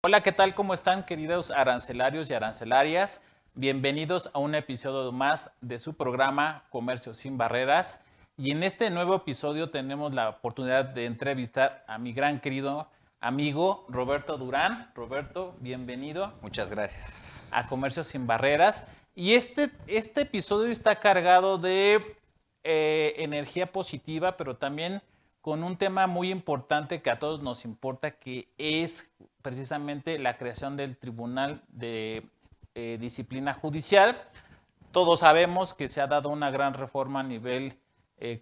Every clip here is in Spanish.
Hola, ¿qué tal? ¿Cómo están, queridos arancelarios y arancelarias? Bienvenidos a un episodio más de su programa Comercio sin Barreras. Y en este nuevo episodio tenemos la oportunidad de entrevistar a mi gran querido amigo Roberto Durán. Roberto, bienvenido Muchas gracias. a Comercio sin Barreras. Y este episodio está cargado de energía positiva, pero también con un tema muy importante que a todos nos importa, que es precisamente la creación del Tribunal de Disciplina Judicial. Todos sabemos que se ha dado una gran reforma a nivel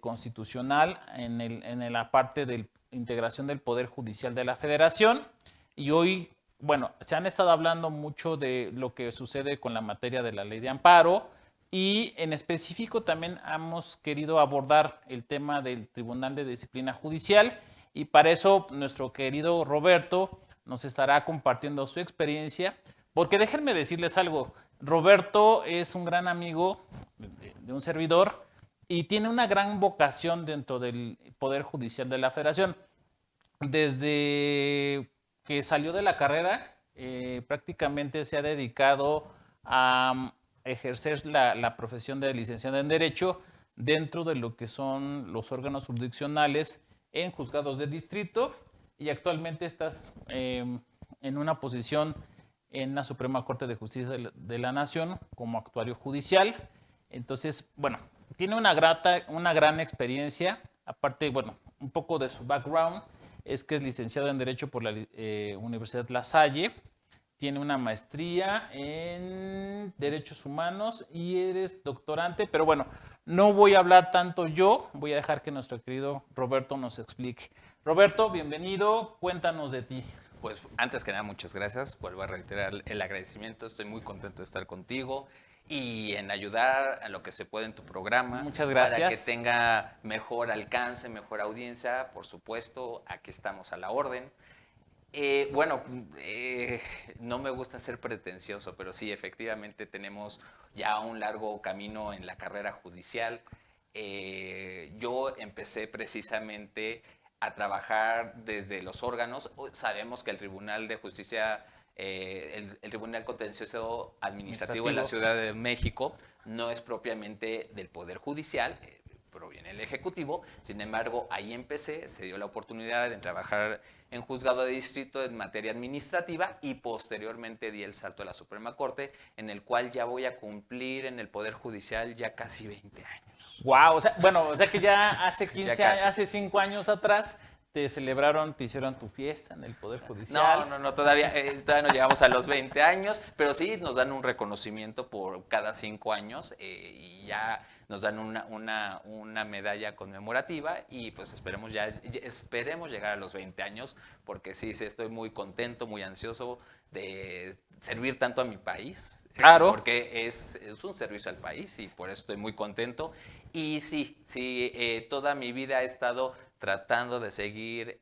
constitucional en la parte de integración del Poder Judicial de la Federación. Y hoy, bueno, se han estado hablando mucho de lo que sucede con la materia de la ley de amparo y en específico también hemos querido abordar el tema del Tribunal de Disciplina Judicial y para eso nuestro querido Roberto nos estará compartiendo su experiencia, porque déjenme decirles algo, Roberto es un gran amigo de un servidor y tiene una gran vocación dentro del Poder Judicial de la Federación. Desde que salió de la carrera, prácticamente se ha dedicado a ejercer la profesión de licenciado en Derecho dentro de lo que son los órganos jurisdiccionales en juzgados de distrito y actualmente estás en una posición en la Suprema Corte de Justicia de la Nación como actuario judicial. Entonces, bueno, tiene una gran experiencia, aparte, bueno, un poco de su background, es que es licenciado en Derecho por la Universidad La Salle, tiene una maestría en Derechos Humanos y eres doctorante, pero bueno, no voy a hablar tanto yo, voy a dejar que nuestro querido Roberto nos explique. Roberto, bienvenido, cuéntanos de ti. Pues antes que nada, muchas gracias. Vuelvo a reiterar el agradecimiento. Estoy muy contento de estar contigo y en ayudar a lo que se puede en tu programa Muchas para que gracias. tenga mejor alcance, mejor audiencia. Por supuesto, aquí estamos a la orden. Bueno, no me gusta ser pretencioso, pero sí, efectivamente tenemos ya un largo camino en la carrera judicial. Yo empecé precisamente a trabajar desde los órganos. Sabemos que el Tribunal de Justicia, el Tribunal Contencioso Administrativo en la Ciudad de México no es propiamente del Poder Judicial, proviene el Ejecutivo. Sin embargo, ahí empecé, se dio la oportunidad de trabajar en juzgado de distrito en materia administrativa y posteriormente di el salto a la Suprema Corte, en el cual ya voy a cumplir en el Poder Judicial ya casi 20 años. Wow, o sea, bueno, o sea que ya hace Ya 15 años, casi. hace 5 años atrás te celebraron, te hicieron tu fiesta en el Poder No, Judicial. no, no, todavía no llegamos a los 20 años, pero sí nos dan un reconocimiento por cada 5 años y ya nos dan una medalla conmemorativa y pues esperemos llegar a los 20 años, porque sí, estoy muy contento, muy ansioso de servir tanto a mi país, Claro. porque es un servicio al país y por eso estoy muy contento. Y sí, sí, toda mi vida he estado tratando de seguir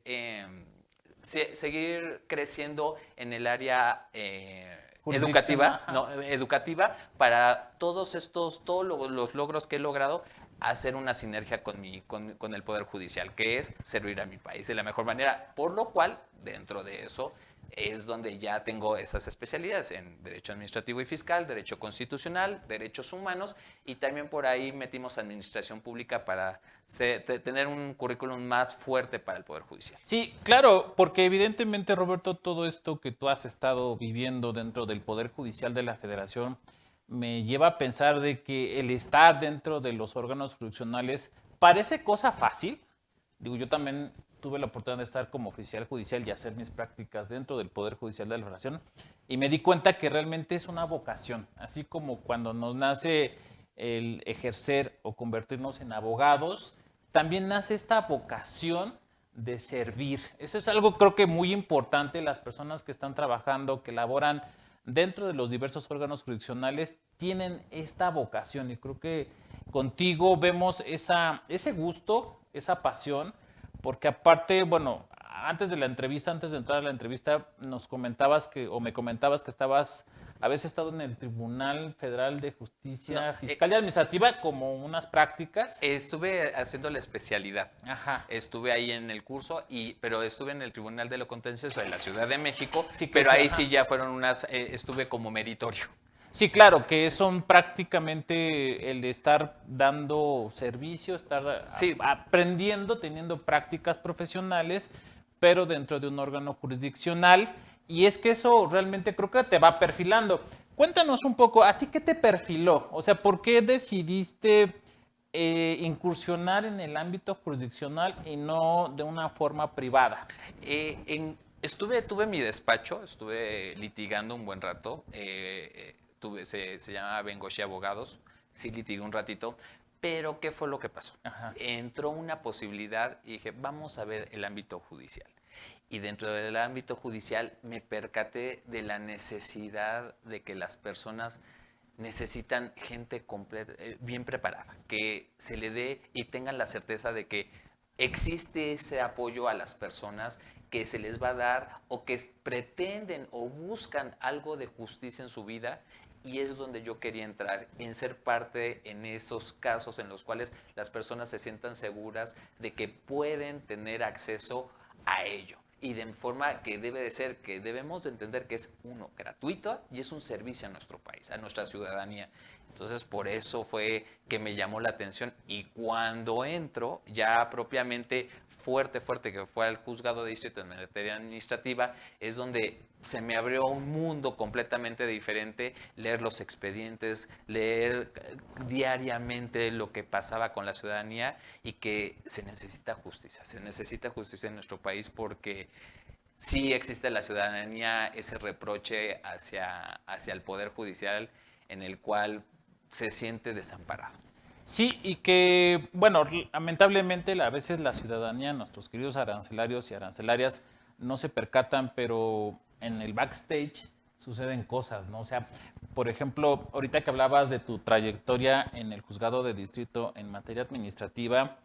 creciendo en el área educativa, Jurisdiccional. no, educativa, para todos los logros que he logrado, hacer una sinergia con el Poder Judicial, que es servir a mi país de la mejor manera, por lo cual, dentro de eso, es donde ya tengo esas especialidades en Derecho Administrativo y Fiscal, Derecho Constitucional, Derechos Humanos, y también por ahí metimos Administración Pública para tener un currículum más fuerte para el Poder Judicial. Sí, claro, porque evidentemente, Roberto, todo esto que tú has estado viviendo dentro del Poder Judicial de la Federación me lleva a pensar de que el estar dentro de los órganos jurisdiccionales parece cosa fácil. Digo, yo también tuve la oportunidad de estar como oficial judicial y hacer mis prácticas dentro del Poder Judicial de la Federación y me di cuenta que realmente es una vocación, así como cuando nos nace el ejercer o convertirnos en abogados, también nace esta vocación de servir. Eso es algo creo que muy importante. Las personas que están trabajando, que laboran dentro de los diversos órganos jurisdiccionales, tienen esta vocación y creo que contigo vemos ese gusto, esa pasión, porque aparte, bueno, antes de la entrevista, antes de entrar a la entrevista, nos comentabas que, o me comentabas que estabas habías estado en el Tribunal Federal de Justicia No, Fiscal y Administrativa como unas prácticas. estuve haciendo la especialidad. Ajá. Estuve ahí en el curso, pero estuve en el Tribunal de lo Contencioso de la Ciudad de México, Sí, que pero sí, ahí ajá. sí ya fueron estuve como meritorio. Sí, claro, que son prácticamente el de estar dando servicio, estar Sí, aprendiendo, teniendo prácticas profesionales, pero dentro de un órgano jurisdiccional. Y es que eso realmente creo que te va perfilando. Cuéntanos un poco, ¿a ti qué te perfiló? O sea, ¿por qué decidiste incursionar en el ámbito jurisdiccional y no de una forma privada? tuve mi despacho, estuve litigando un buen rato, se llamaba Bengoche Abogados, sí litigué un ratito, pero ¿qué fue lo que pasó? Ajá. Entró una posibilidad y dije, vamos a ver el ámbito judicial. Y dentro del ámbito judicial me percaté de la necesidad de que las personas necesitan gente completa, bien preparada, que se le dé y tengan la certeza de que existe ese apoyo a las personas, que se les va a dar o que pretenden o buscan algo de justicia en su vida. Y es donde yo quería entrar, en ser parte en esos casos en los cuales las personas se sientan seguras de que pueden tener acceso a ello. Y de forma que debe de ser, que debemos de entender que es uno, gratuito y es un servicio a nuestro país, a nuestra ciudadanía. Entonces, por eso fue que me llamó la atención. Y cuando entro, ya propiamente fuerte, que fue al juzgado de distrito en materia administrativa, es donde se me abrió un mundo completamente diferente, leer los expedientes, leer diariamente lo que pasaba con la ciudadanía y que se necesita justicia en nuestro país porque sí existe en la ciudadanía ese reproche hacia el Poder Judicial en el cual se siente desamparado. Sí, y que, bueno, lamentablemente a veces la ciudadanía, nuestros queridos arancelarios y arancelarias, no se percatan, pero en el backstage suceden cosas, ¿no? O sea, por ejemplo, ahorita que hablabas de tu trayectoria en el juzgado de distrito en materia administrativa,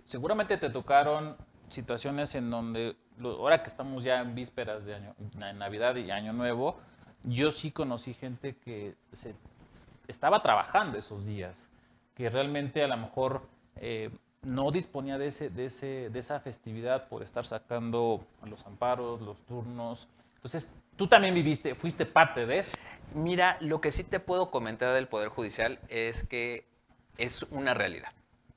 seguramente te tocaron situaciones en donde, ahora que estamos ya en vísperas de Navidad y Año Nuevo, yo sí conocí gente que estaba trabajando esos días, que realmente a lo mejor no disponía de esa festividad por estar sacando los amparos, los turnos. Entonces, tú también fuiste parte de eso. Mira, lo que sí te puedo comentar del Poder Judicial es que es una realidad.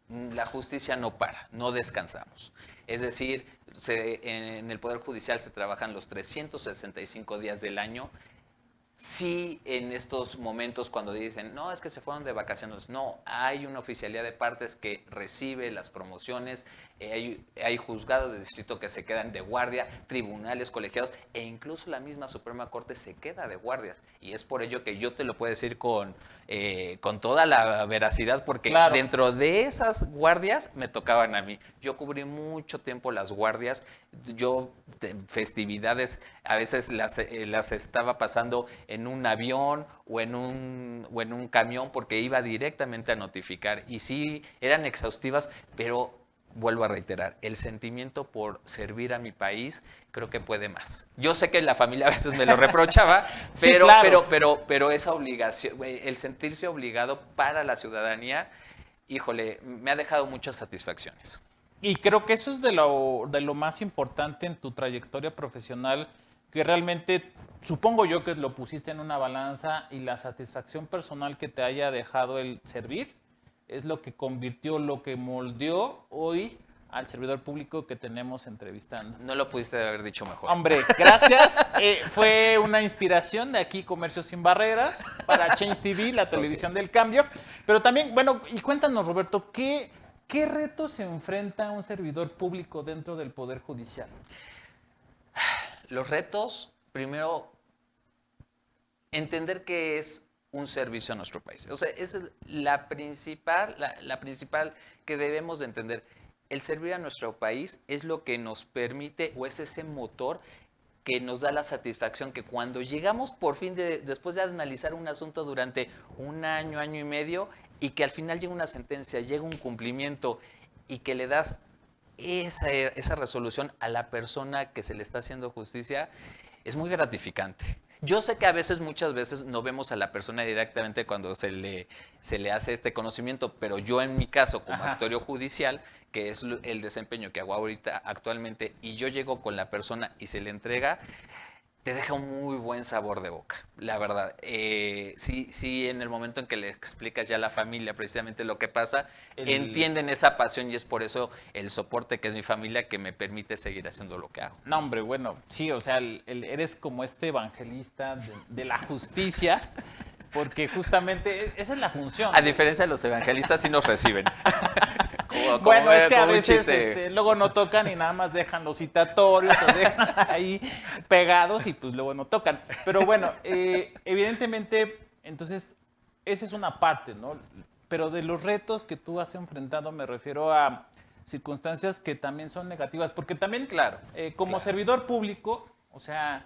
La justicia no para, no descansamos. Es decir, en el Poder Judicial se trabajan los 365 días del año. Sí, en estos momentos cuando dicen, no, es que se fueron de vacaciones, no, hay una oficialía de partes que recibe las promociones, hay juzgados de distrito que se quedan de guardia, tribunales colegiados e incluso la misma Suprema Corte se queda de guardias. Y es por ello que yo te lo puedo decir con toda la veracidad, porque Claro. dentro de esas guardias me tocaban a mí. Yo cubrí mucho tiempo las guardias, festividades a veces las estaba pasando en un avión o en un camión porque iba directamente a notificar. Y sí, eran exhaustivas, pero vuelvo a reiterar, el sentimiento por servir a mi país creo que puede más. Yo sé que la familia a veces me lo reprochaba, Sí, pero, claro. pero esa obligación, el sentirse obligado para la ciudadanía, híjole, me ha dejado muchas satisfacciones. Y creo que eso es de lo más importante en tu trayectoria profesional, que realmente supongo yo que lo pusiste en una balanza y la satisfacción personal que te haya dejado el servir es lo que convirtió, lo que moldeó hoy al servidor público que tenemos entrevistando. No lo pudiste haber dicho mejor. Hombre, gracias. Fue una inspiración de aquí, Comercio Sin Barreras, para Change TV, la televisión del cambio. Pero también, bueno, y cuéntanos, Roberto, ¿qué retos se enfrenta un servidor público dentro del Poder Judicial? Los retos, primero, entender que es un servicio a nuestro país. O sea, esa es la principal que debemos de entender. El servir a nuestro país es lo que nos permite, o es ese motor que nos da la satisfacción que cuando llegamos por fin, después de analizar un asunto durante un año, año y medio, y que al final llega una sentencia, llega un cumplimiento y que le das esa resolución a la persona que se le está haciendo justicia, es muy gratificante. Yo sé que muchas veces no vemos a la persona directamente cuando se le hace este conocimiento, pero yo en mi caso, como actuario judicial, que es el desempeño que hago ahorita actualmente, y yo llego con la persona y se le entrega, te deja un muy buen sabor de boca, la verdad. Sí, en el momento en que le explicas ya a la familia precisamente lo que pasa, entienden esa pasión y es por eso el soporte que es mi familia que me permite seguir haciendo lo que hago. No, hombre, bueno, sí, o sea, eres como este evangelista de la justicia, porque justamente esa es la función. A diferencia de los evangelistas, sí nos reciben. Bueno, es que a veces luego no tocan y nada más dejan los citatorios o dejan ahí pegados y pues luego no tocan. Pero bueno, evidentemente, entonces, esa es una parte, ¿no? Pero de los retos que tú has enfrentado me refiero a circunstancias que también son negativas, porque también, claro, como servidor público, o sea,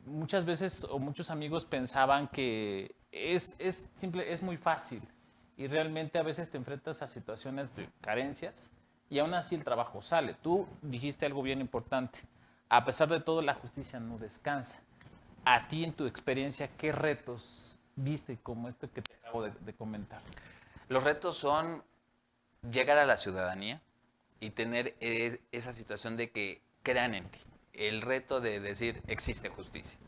muchas veces o muchos amigos pensaban que es muy fácil. Y realmente a veces te enfrentas a situaciones de carencias y aún así el trabajo sale. Tú dijiste algo bien importante. A pesar de todo, la justicia no descansa. A ti, en tu experiencia, ¿qué retos viste como esto que te acabo de comentar? Los retos son llegar a la ciudadanía y tener esa situación de que crean en ti. El reto de decir, existe justicia.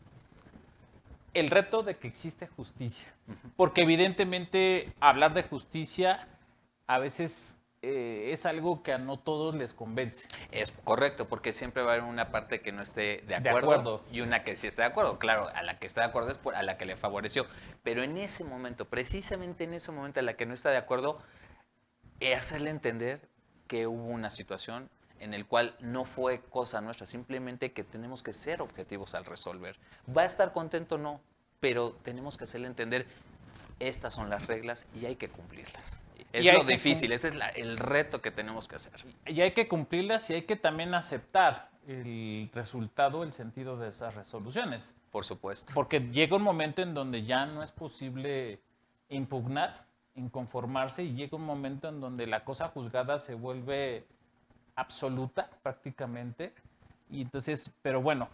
El reto de que existe justicia. Porque evidentemente hablar de justicia a veces es algo que a no todos les convence. Es correcto, porque siempre va a haber una parte que no esté de acuerdo y una que sí esté de acuerdo. Claro, a la que está de acuerdo es a la que le favoreció. Pero en ese momento, precisamente en ese momento a la que no está de acuerdo, hacerle entender que hubo una situación en el cual no fue cosa nuestra, simplemente que tenemos que ser objetivos al resolver. Va a estar contento o no, pero tenemos que hacerle entender, estas son las reglas y hay que cumplirlas. Es lo difícil, ese es el reto que tenemos que hacer. Y hay que cumplirlas y hay que también aceptar el resultado, el sentido de esas resoluciones. Por supuesto. Porque llega un momento en donde ya no es posible impugnar, inconformarse, y llega un momento en donde la cosa juzgada se vuelve absoluta prácticamente. Y entonces, pero bueno,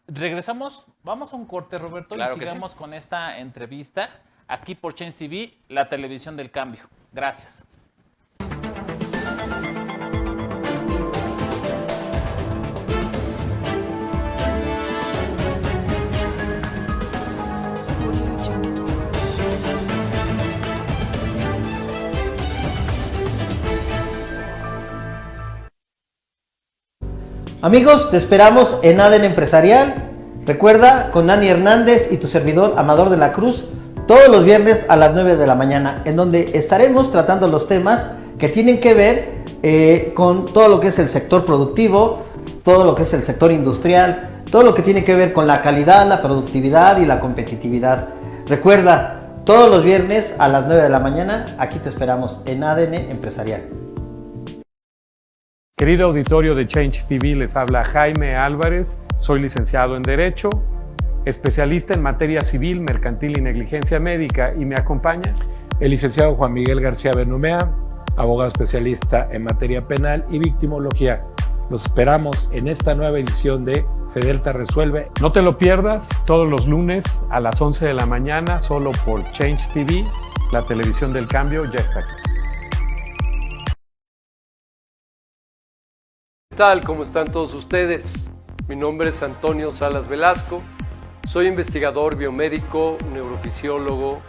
regresamos, vamos a un corte, Roberto, claro, y sigamos con esta entrevista aquí por Change TV, la televisión del cambio. Gracias. Amigos, te esperamos en ADN Empresarial. Recuerda, con Nani Hernández y tu servidor Amador de la Cruz, todos los viernes a las 9 de la mañana, en donde estaremos tratando los temas que tienen que ver con todo lo que es el sector productivo, todo lo que es el sector industrial, todo lo que tiene que ver con la calidad, la productividad y la competitividad. Recuerda, todos los viernes a las 9 de la mañana, aquí te esperamos en ADN Empresarial. Querido auditorio de Change TV, les habla Jaime Álvarez, soy licenciado en Derecho, especialista en materia civil, mercantil y negligencia médica, y me acompaña el licenciado Juan Miguel García Benumea, abogado especialista en materia penal y victimología. Los esperamos en esta nueva edición de Fedelta Resuelve. No te lo pierdas, todos los lunes a las 11 de la mañana, solo por Change TV, la televisión del cambio ya está aquí. ¿Qué tal? ¿Cómo están todos ustedes? Mi nombre es Antonio Salas Velasco, soy investigador biomédico, neurofisiólogo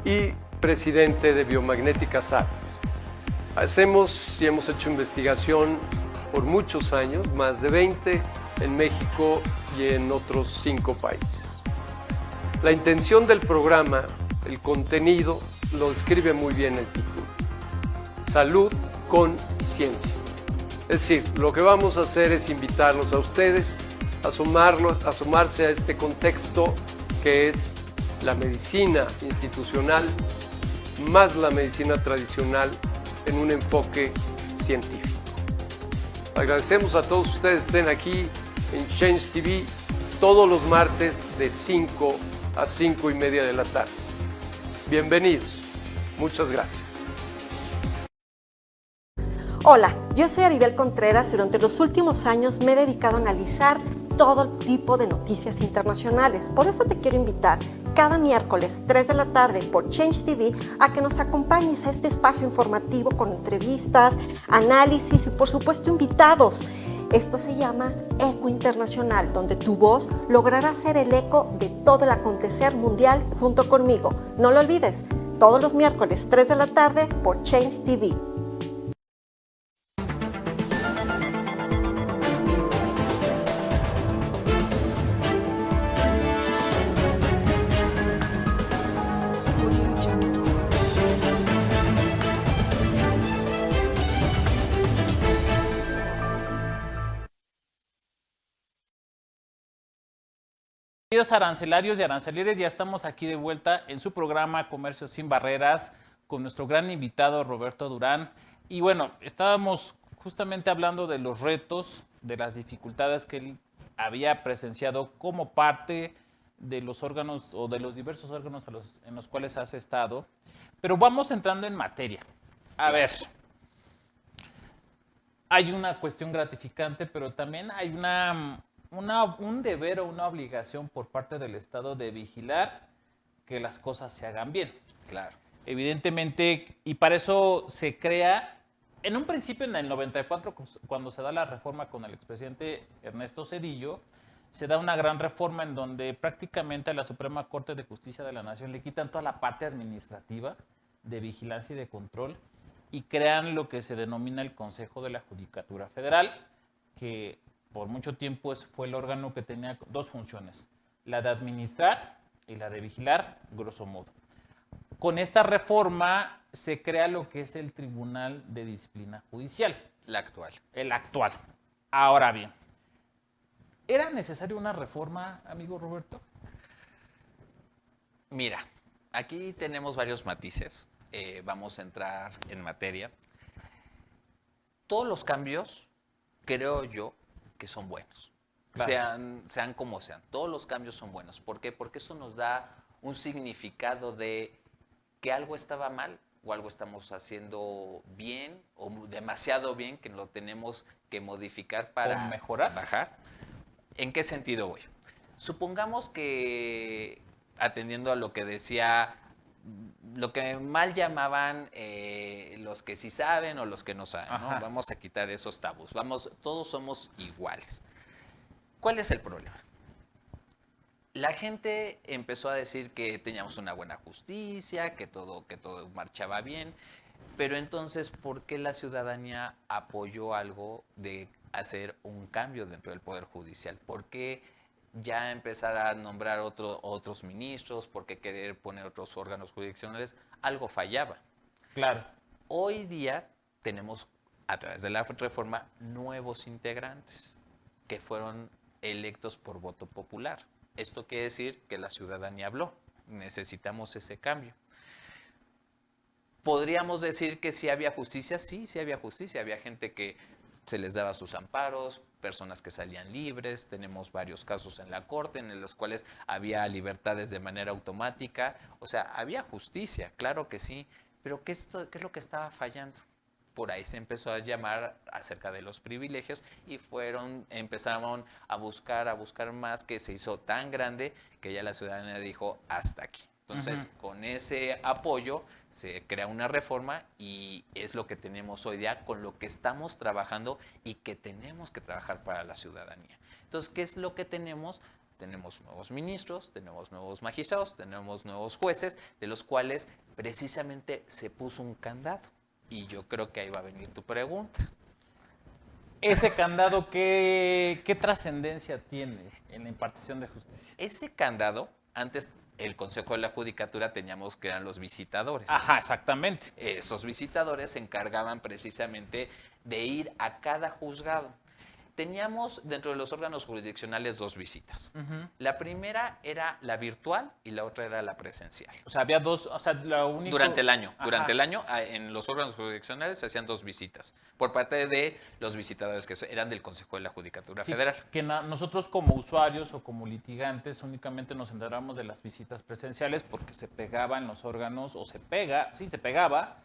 y presidente de Biomagnética Sagas. Hacemos y hemos hecho investigación por muchos años, más de 20 en México y en otros 5 países. La intención del programa, el contenido, lo describe muy bien el título: Salud con Ciencia. Es decir, lo que vamos a hacer es invitarlos a ustedes a asomarse a este contexto que es la medicina institucional más la medicina tradicional en un enfoque científico. Agradecemos a todos ustedes que estén aquí en Change TV todos los martes de 5 a 5 y media de la tarde. Bienvenidos. Muchas gracias. Hola, yo soy Aribel Contreras y durante los últimos años me he dedicado a analizar todo tipo de noticias internacionales. Por eso te quiero invitar cada miércoles 3 de la tarde por Change TV a que nos acompañes a este espacio informativo con entrevistas, análisis y por supuesto invitados. Esto se llama Eco Internacional, donde tu voz logrará ser el eco de todo el acontecer mundial junto conmigo. No lo olvides, todos los miércoles 3 de la tarde por Change TV. Queridos arancelarios y arancelieres, ya estamos aquí de vuelta en su programa Comercio sin Barreras con nuestro gran invitado Roberto Durán. Y bueno, estábamos justamente hablando de los retos, de las dificultades que él había presenciado como parte de los órganos o de los diversos órganos en los cuales has estado. Pero vamos entrando en materia. A ver, hay una cuestión gratificante, pero también hay un deber o una obligación por parte del Estado de vigilar que las cosas se hagan bien. Claro. Evidentemente, y para eso se crea, en un principio en el 94, cuando se da la reforma con el expresidente Ernesto Zedillo, se da una gran reforma en donde prácticamente a la Suprema Corte de Justicia de la Nación le quitan toda la parte administrativa de vigilancia y de control y crean lo que se denomina el Consejo de la Judicatura Federal, que por mucho tiempo fue el órgano que tenía dos funciones, la de administrar y la de vigilar, grosso modo. Con esta reforma se crea lo que es el Tribunal de Disciplina Judicial. La actual. El actual. Ahora bien, ¿era necesaria una reforma, amigo Roberto? Mira, aquí tenemos varios matices. Vamos a entrar en materia. Todos los cambios, creo yo, que son buenos. Claro. Sean como sean. Todos los cambios son buenos. ¿Por qué? Porque eso nos da un significado de que algo estaba mal o algo estamos haciendo bien o demasiado bien que lo tenemos que modificar para mejorar. Bajar. ¿En qué sentido voy? Supongamos que, atendiendo a lo que decía, lo que mal llamaban los que sí saben o los que no saben, ¿no? Vamos a quitar esos tabús. Todos somos iguales. ¿Cuál es el problema? La gente empezó a decir que teníamos una buena justicia, que todo marchaba bien, pero entonces, ¿por qué la ciudadanía apoyó algo de hacer un cambio dentro del Poder Judicial? ¿Por qué ya empezar a nombrar otros ministros? ¿Por qué querer poner otros órganos jurisdiccionales? Algo fallaba. Claro. Hoy día tenemos, a través de la reforma, nuevos integrantes que fueron electos por voto popular. Esto quiere decir que la ciudadanía habló. Necesitamos ese cambio. ¿Podríamos decir que sí había justicia? Sí, sí había justicia. Había gente que se les daba sus amparos, personas que salían libres. Tenemos varios casos en la Corte en los cuales había libertades de manera automática. O sea, había justicia, claro que sí. Pero ¿qué es lo que estaba fallando? Por ahí se empezó a llamar acerca de los privilegios y empezaron a buscar más, que se hizo tan grande que ya la ciudadanía dijo hasta aquí. Entonces, con ese apoyo se crea una reforma y es lo que tenemos hoy día, con lo que estamos trabajando y que tenemos que trabajar para la ciudadanía. Entonces, ¿qué es lo que tenemos? Tenemos nuevos ministros, tenemos nuevos magistrados, tenemos nuevos jueces, de los cuales precisamente se puso un candado. Y yo creo que ahí va a venir tu pregunta. ¿Ese candado qué trascendencia tiene en la impartición de justicia? Ese candado, antes el Consejo de la Judicatura teníamos que eran los visitadores. Ajá, exactamente. Esos visitadores se encargaban precisamente de ir a cada juzgado. Teníamos dentro de los órganos jurisdiccionales dos visitas. La primera era la virtual y la otra era la presencial. O sea, había dos, o sea, lo único... Durante el año, en los órganos jurisdiccionales se hacían dos visitas por parte de los visitadores que eran del Consejo de la Judicatura Federal. Que nosotros como usuarios o como litigantes únicamente nos enteramos de las visitas presenciales porque se pegaba en los órganos, o se pegaba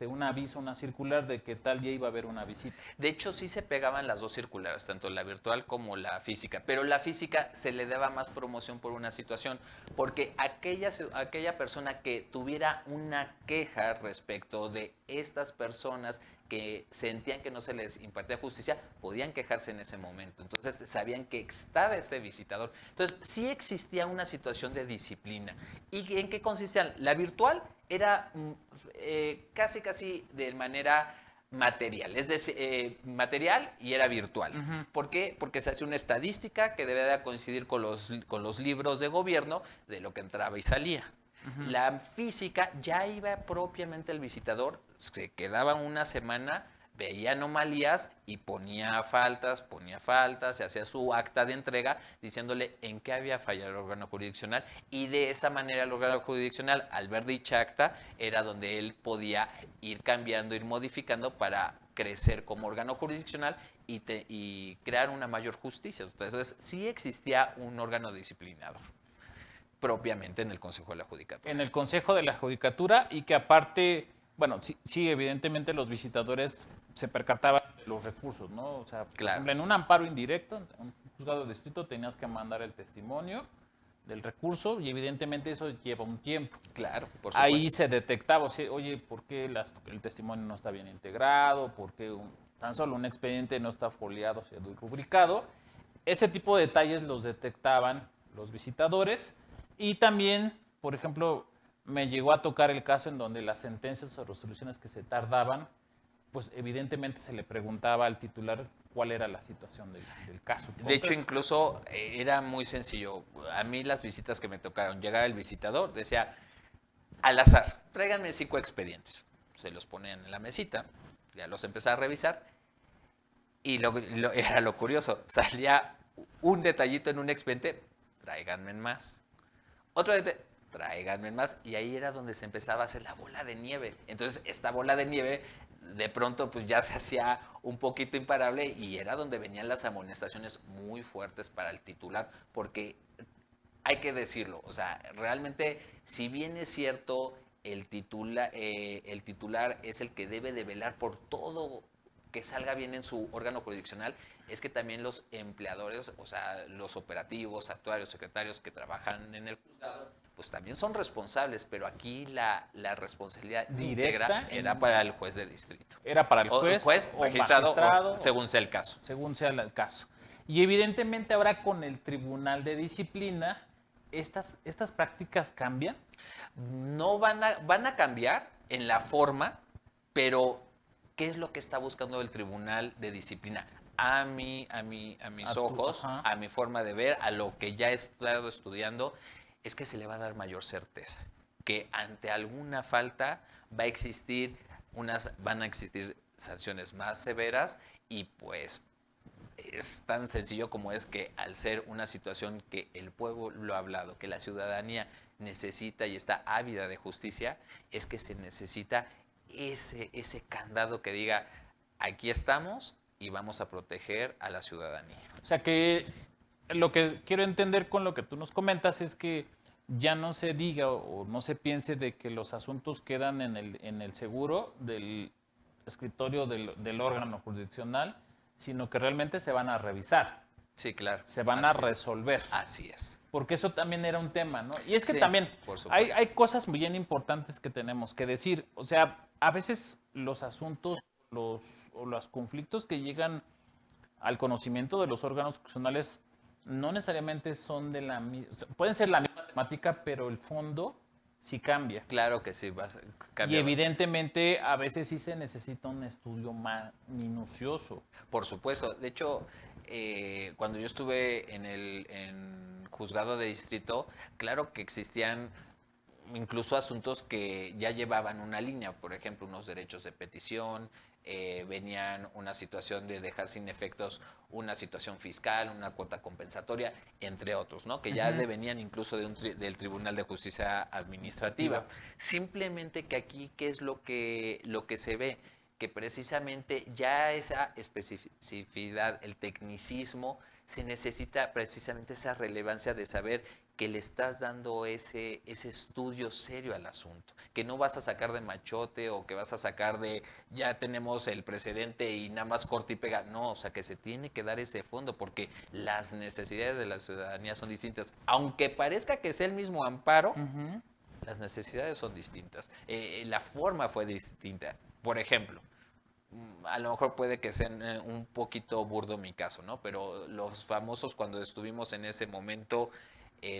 un aviso, una circular de que tal día iba a haber una visita. De hecho, sí se pegaban las dos circulares, tanto la virtual como la física, pero la física se le daba más promoción por una situación, porque aquella persona que tuviera una queja respecto de estas personas que sentían que no se les impartía justicia, podían quejarse en ese momento. Entonces sabían que estaba este visitador. Entonces sí existía una situación de disciplina. ¿Y en qué consistía? La virtual era casi de manera material, es decir, material y era virtual. ¿Por qué? Porque se hace una estadística que debe de coincidir con los libros de gobierno de lo que entraba y salía. La física ya iba propiamente el visitador, se quedaba una semana, veía anomalías y ponía faltas, se hacía su acta de entrega diciéndole en qué había fallado el órgano jurisdiccional, y de esa manera el órgano jurisdiccional, al ver dicha acta, era donde él podía ir cambiando, ir modificando para crecer como órgano jurisdiccional y crear una mayor justicia. Entonces sí existía un órgano disciplinador propiamente en el Consejo de la Judicatura. En el Consejo de la Judicatura, y que aparte, bueno, sí, evidentemente los visitadores se percataban de los recursos, ¿no? O sea, por ejemplo, en un amparo indirecto, en un juzgado de distrito tenías que mandar el testimonio del recurso y evidentemente eso lleva un tiempo. Claro, por supuesto. Ahí se detectaba, o sea, oye, ¿por qué el testimonio no está bien integrado? ¿Por qué tan solo un expediente no está foliado, o sea, rubricado? Ese tipo de detalles los detectaban los visitadores. Y también, por ejemplo, me llegó a tocar el caso en donde las sentencias o resoluciones que se tardaban, pues evidentemente se le preguntaba al titular cuál era la situación del caso. De hecho, incluso era muy sencillo. A mí las visitas que me tocaron, llegaba el visitador, decía, al azar, tráiganme 5 expedientes. Se los ponían en la mesita, ya los empezaba a revisar, y era lo curioso, salía un detallito en un expediente, tráiganme más. Otro detalle, tráiganme más, y ahí era donde se empezaba a hacer la bola de nieve. Entonces, esta bola de nieve, de pronto, pues ya se hacía un poquito imparable, y era donde venían las amonestaciones muy fuertes para el titular, porque hay que decirlo, o sea, realmente, si bien es cierto, el titular es el que debe de velar por todo que salga bien en su órgano jurisdiccional, es que también los empleadores, o sea, los operativos, actuarios, secretarios que trabajan en el juzgado, pues también son responsables, pero aquí la responsabilidad íntegra era para el juez de distrito. Era para el juez o magistrado, según sea el caso. Según sea el caso. Y evidentemente ahora con el Tribunal de Disciplina, ¿estas prácticas cambian? No van a cambiar en la forma, pero ¿qué es lo que está buscando el Tribunal de Disciplina? A mis ojos, a mi forma de ver, a lo que ya he estado estudiando, es que se le va a dar mayor certeza. Que ante alguna falta van a existir sanciones más severas, y pues es tan sencillo como es que al ser una situación que el pueblo lo ha hablado, que la ciudadanía necesita y está ávida de justicia, es que se necesita ese candado que diga, aquí estamos y vamos a proteger a la ciudadanía. O sea que lo que quiero entender con lo que tú nos comentas es que ya no se diga o no se piense de que los asuntos quedan en el seguro del escritorio del órgano jurisdiccional, sino que realmente se van a revisar. Sí, claro. Se van a resolver. Así es. Porque eso también era un tema, ¿no? Y es que sí, también hay cosas bien importantes que tenemos que decir. O sea, a veces los asuntos o los conflictos que llegan al conocimiento de los órganos jurisdiccionales no necesariamente son de la misma, pueden ser la misma temática, pero el fondo sí cambia. Claro que sí, cambia. Y evidentemente a veces sí se necesita un estudio más minucioso. Por supuesto. De hecho, cuando yo estuve en juzgado de distrito, claro que existían incluso asuntos que ya llevaban una línea, por ejemplo, unos derechos de petición, venían una situación de dejar sin efectos una situación fiscal, una cuota compensatoria, entre otros, ¿no? Que ya venían incluso del Tribunal de Justicia Administrativa. Simplemente que aquí, ¿qué es lo que se ve? Que precisamente ya esa especificidad, el tecnicismo, se necesita precisamente esa relevancia de saber que le estás dando ese estudio serio al asunto, que no vas a sacar de machote o que vas a sacar de ya tenemos el precedente y nada más corta y pega. No, o sea, que se tiene que dar ese fondo porque las necesidades de la ciudadanía son distintas. Aunque parezca que sea el mismo amparo, las necesidades son distintas. La forma fue distinta. Por ejemplo, a lo mejor puede que sea un poquito burdo mi caso, ¿no? Pero los famosos, cuando estuvimos en ese momento,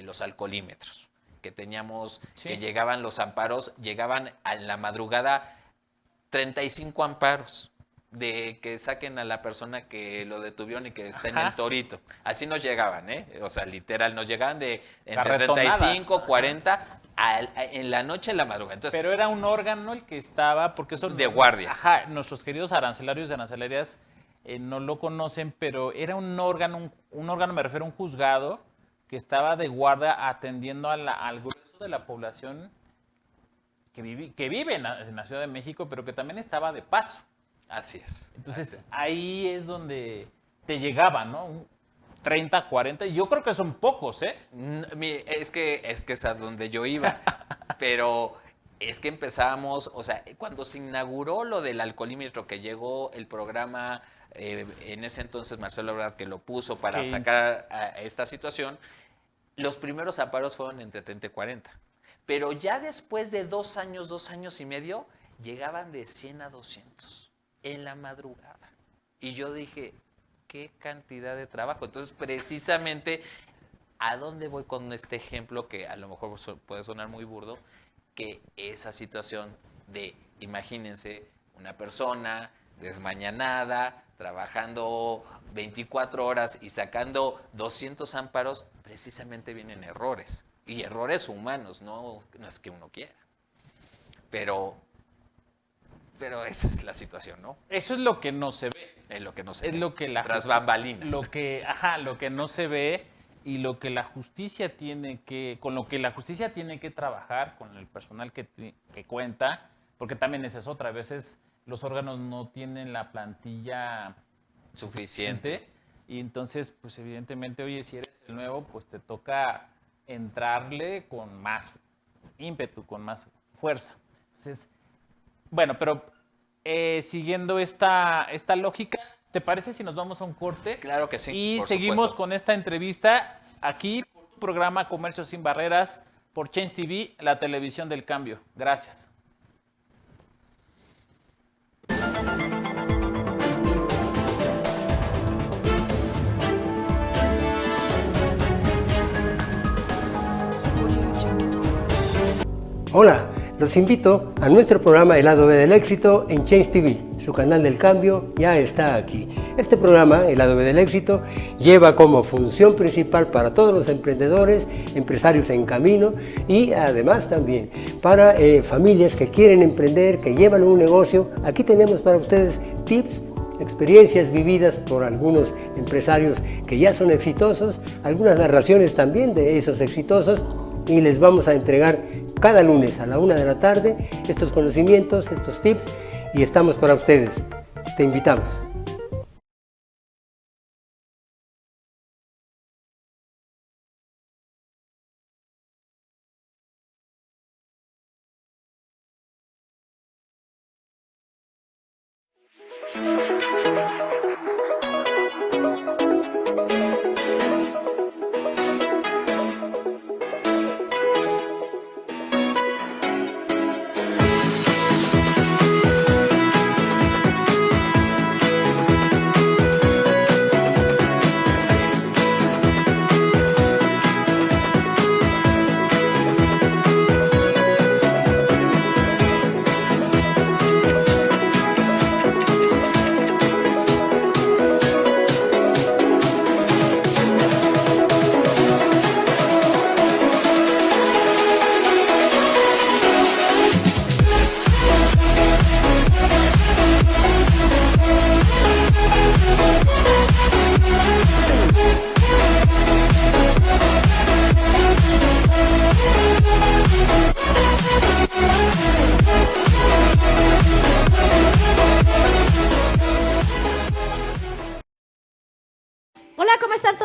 los alcoholímetros, que teníamos, que llegaban los amparos, llegaban a la madrugada 35 amparos de que saquen a la persona que lo detuvieron y que está en el Torito. Así nos llegaban, ¿eh? O sea, literal, nos llegaban de entre 35, 40 en la noche, en la madrugada. Entonces, pero era un órgano el que estaba, porque eso... De guardia. Ajá, nuestros queridos arancelarios y arancelarias no lo conocen, pero era un órgano, me refiero a un juzgado, que estaba de guardia atendiendo al grueso de la población que vive en la Ciudad de México, pero que también estaba de paso. Así es. Entonces, ahí es donde te llegaban, ¿no? 30, 40, y yo creo que son pocos, ¿eh? Es que es a donde yo iba, pero es que empezábamos, o sea, cuando se inauguró lo del alcoholímetro, que llegó el programa, en ese entonces Marcelo Ebrard, que lo puso para sacar a esta situación, los primeros amparos fueron entre 30 y 40, pero ya después de 2 años y medio, llegaban de 100 a 200 en la madrugada. Y yo dije, qué cantidad de trabajo. Entonces, precisamente, ¿a dónde voy con este ejemplo que a lo mejor puede sonar muy burdo? Que esa situación de, imagínense, una persona desmañanada, trabajando 24 horas y sacando 200 amparos, precisamente vienen errores. Y errores humanos, no es que uno quiera. Pero esa es la situación, ¿no? Eso es lo que no se ve. Es lo que no se ve. Lo que tras bambalinas. Lo que no se ve y lo que la justicia con lo que la justicia tiene que trabajar con el personal que cuenta, porque también esa es otra. A veces los órganos no tienen la plantilla suficiente y entonces, pues evidentemente, oye, si eres el nuevo, pues te toca entrarle con más ímpetu, con más fuerza. Entonces, bueno, pero siguiendo esta lógica, ¿te parece si nos vamos a un corte? Claro que sí. Y por seguimos supuesto. con esta entrevista aquí por tu programa Comercio Sin Barreras por Change TV, la televisión del cambio. Gracias. Hola, los invito a nuestro programa El Lado B del Éxito en Change TV. Su canal del cambio ya está aquí. Este programa, El Lado B del Éxito, lleva como función principal para todos los emprendedores, empresarios en camino y además también para familias que quieren emprender, que llevan un negocio. Aquí tenemos para ustedes tips, experiencias vividas por algunos empresarios que ya son exitosos, algunas narraciones también de esos exitosos, y les vamos a entregar cada lunes a la 1 de la tarde estos conocimientos, estos tips, y estamos para ustedes. Te invitamos.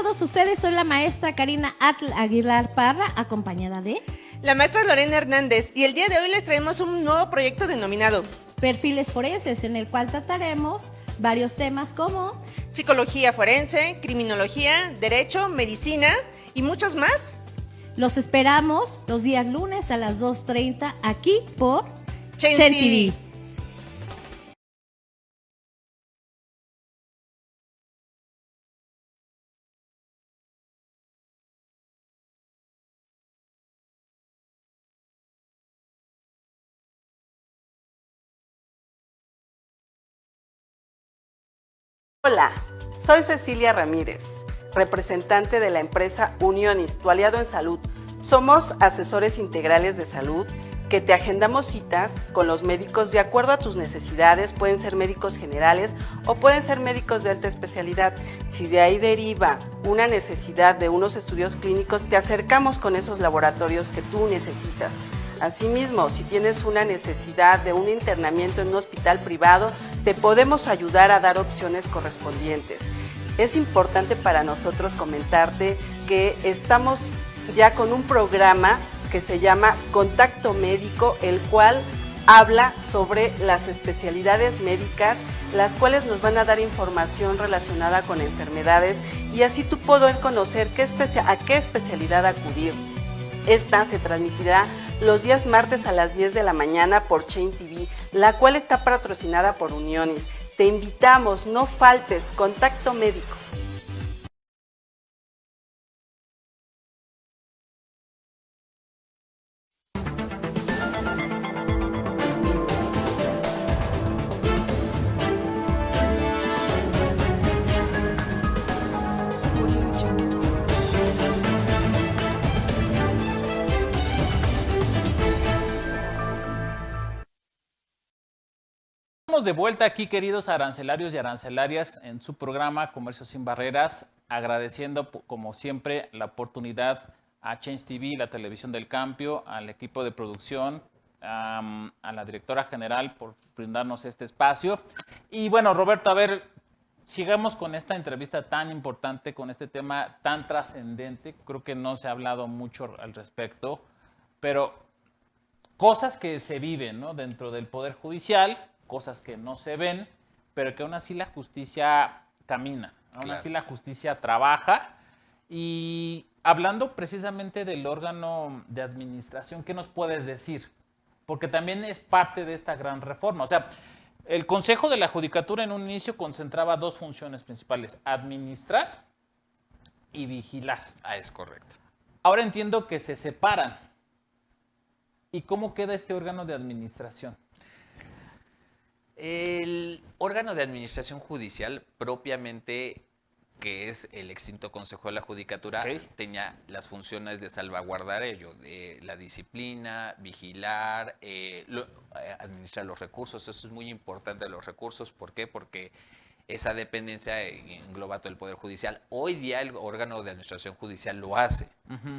todos ustedes, soy la maestra Karina Atl Aguilar Parra, acompañada de la maestra Lorena Hernández, y el día de hoy les traemos un nuevo proyecto denominado Perfiles Forenses, en el cual trataremos varios temas como psicología forense, criminología, derecho, medicina y muchos más. Los esperamos los días lunes a las 2:30 aquí por Change TV. Hola, soy Cecilia Ramírez, representante de la empresa Unionis, tu aliado en salud. Somos asesores integrales de salud que te agendamos citas con los médicos de acuerdo a tus necesidades. Pueden ser médicos generales o pueden ser médicos de alta especialidad. Si de ahí deriva una necesidad de unos estudios clínicos, te acercamos con esos laboratorios que tú necesitas. Asimismo, si tienes una necesidad de un internamiento en un hospital privado, te podemos ayudar a dar opciones correspondientes. Es importante para nosotros comentarte que estamos ya con un programa que se llama Contacto Médico, el cual habla sobre las especialidades médicas, las cuales nos van a dar información relacionada con enfermedades y así tú poder conocer a qué especialidad acudir. Esta se transmitirá los días martes a las 10 de la mañana por Change TV, la cual está patrocinada por Unionis. Te invitamos, no faltes, Contacto Médico. Estamos de vuelta aquí, queridos arancelarios y arancelarias, en su programa Comercio Sin Barreras, agradeciendo como siempre la oportunidad a Change TV, la televisión del cambio, al equipo de producción, a la directora general por brindarnos este espacio. Y bueno, Roberto, a ver, sigamos con esta entrevista tan importante, con este tema tan trascendente. Creo que no se ha hablado mucho al respecto, pero cosas que se viven, ¿no?, dentro del Poder Judicial, cosas que no se ven, pero que aún así la justicia camina, aún así la justicia trabaja. Y hablando precisamente del órgano de administración, ¿qué nos puedes decir? Porque también es parte de esta gran reforma. O sea, el Consejo de la Judicatura en un inicio concentraba dos funciones principales: administrar y vigilar. Ah, es correcto. Ahora entiendo que se separan. ¿Y cómo queda este órgano de administración? El órgano de administración judicial propiamente, que es el extinto Consejo de la Judicatura, tenía las funciones de salvaguardar ello, de la disciplina, vigilar, administrar los recursos. Eso es muy importante, los recursos. ¿Por qué? Porque esa dependencia engloba todo el Poder Judicial. Hoy día el órgano de administración judicial lo hace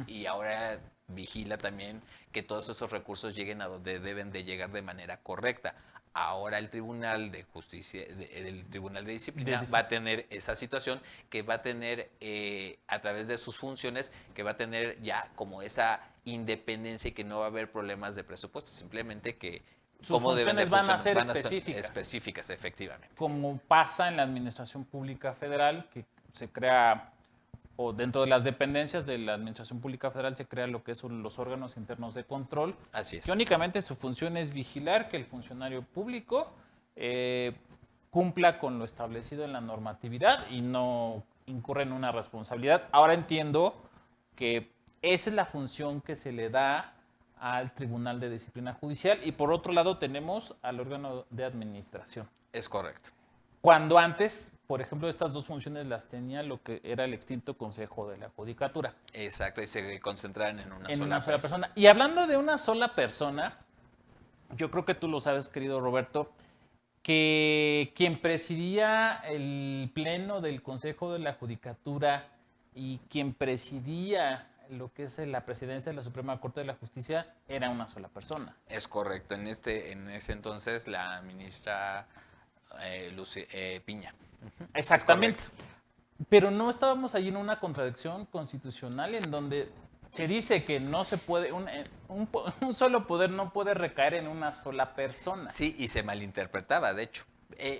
y ahora vigila también que todos esos recursos lleguen a donde deben de llegar de manera correcta. Ahora el Tribunal de Justicia, el Tribunal de Disciplina va a tener esa situación, que va a tener a través de sus funciones, que va a tener ya como esa independencia y que no va a haber problemas de presupuesto, simplemente que sus funciones van a ser específicas. Específicas, efectivamente. Como pasa en la Administración Pública Federal, que se crea, o dentro de las dependencias de la Administración Pública Federal se crea lo que son los órganos internos de control. Así es. Que únicamente su función es vigilar que el funcionario público cumpla con lo establecido en la normatividad y no incurra en una responsabilidad. Ahora entiendo que esa es la función que se le da al Tribunal de Disciplina Judicial, y por otro lado tenemos al órgano de administración. Es correcto. Cuando antes, por ejemplo, estas dos funciones las tenía lo que era el extinto Consejo de la Judicatura. Exacto, y se concentraran en una sola persona. Y hablando de una sola persona, yo creo que tú lo sabes, querido Roberto, que quien presidía el pleno del Consejo de la Judicatura y quien presidía lo que es la presidencia de la Suprema Corte de la Justicia era una sola persona. Es correcto. En ese entonces la ministra Piña. Exactamente. Pero no estábamos allí en una contradicción constitucional en donde se dice que no se puede, un solo poder no puede recaer en una sola persona. Sí, y se malinterpretaba, de hecho.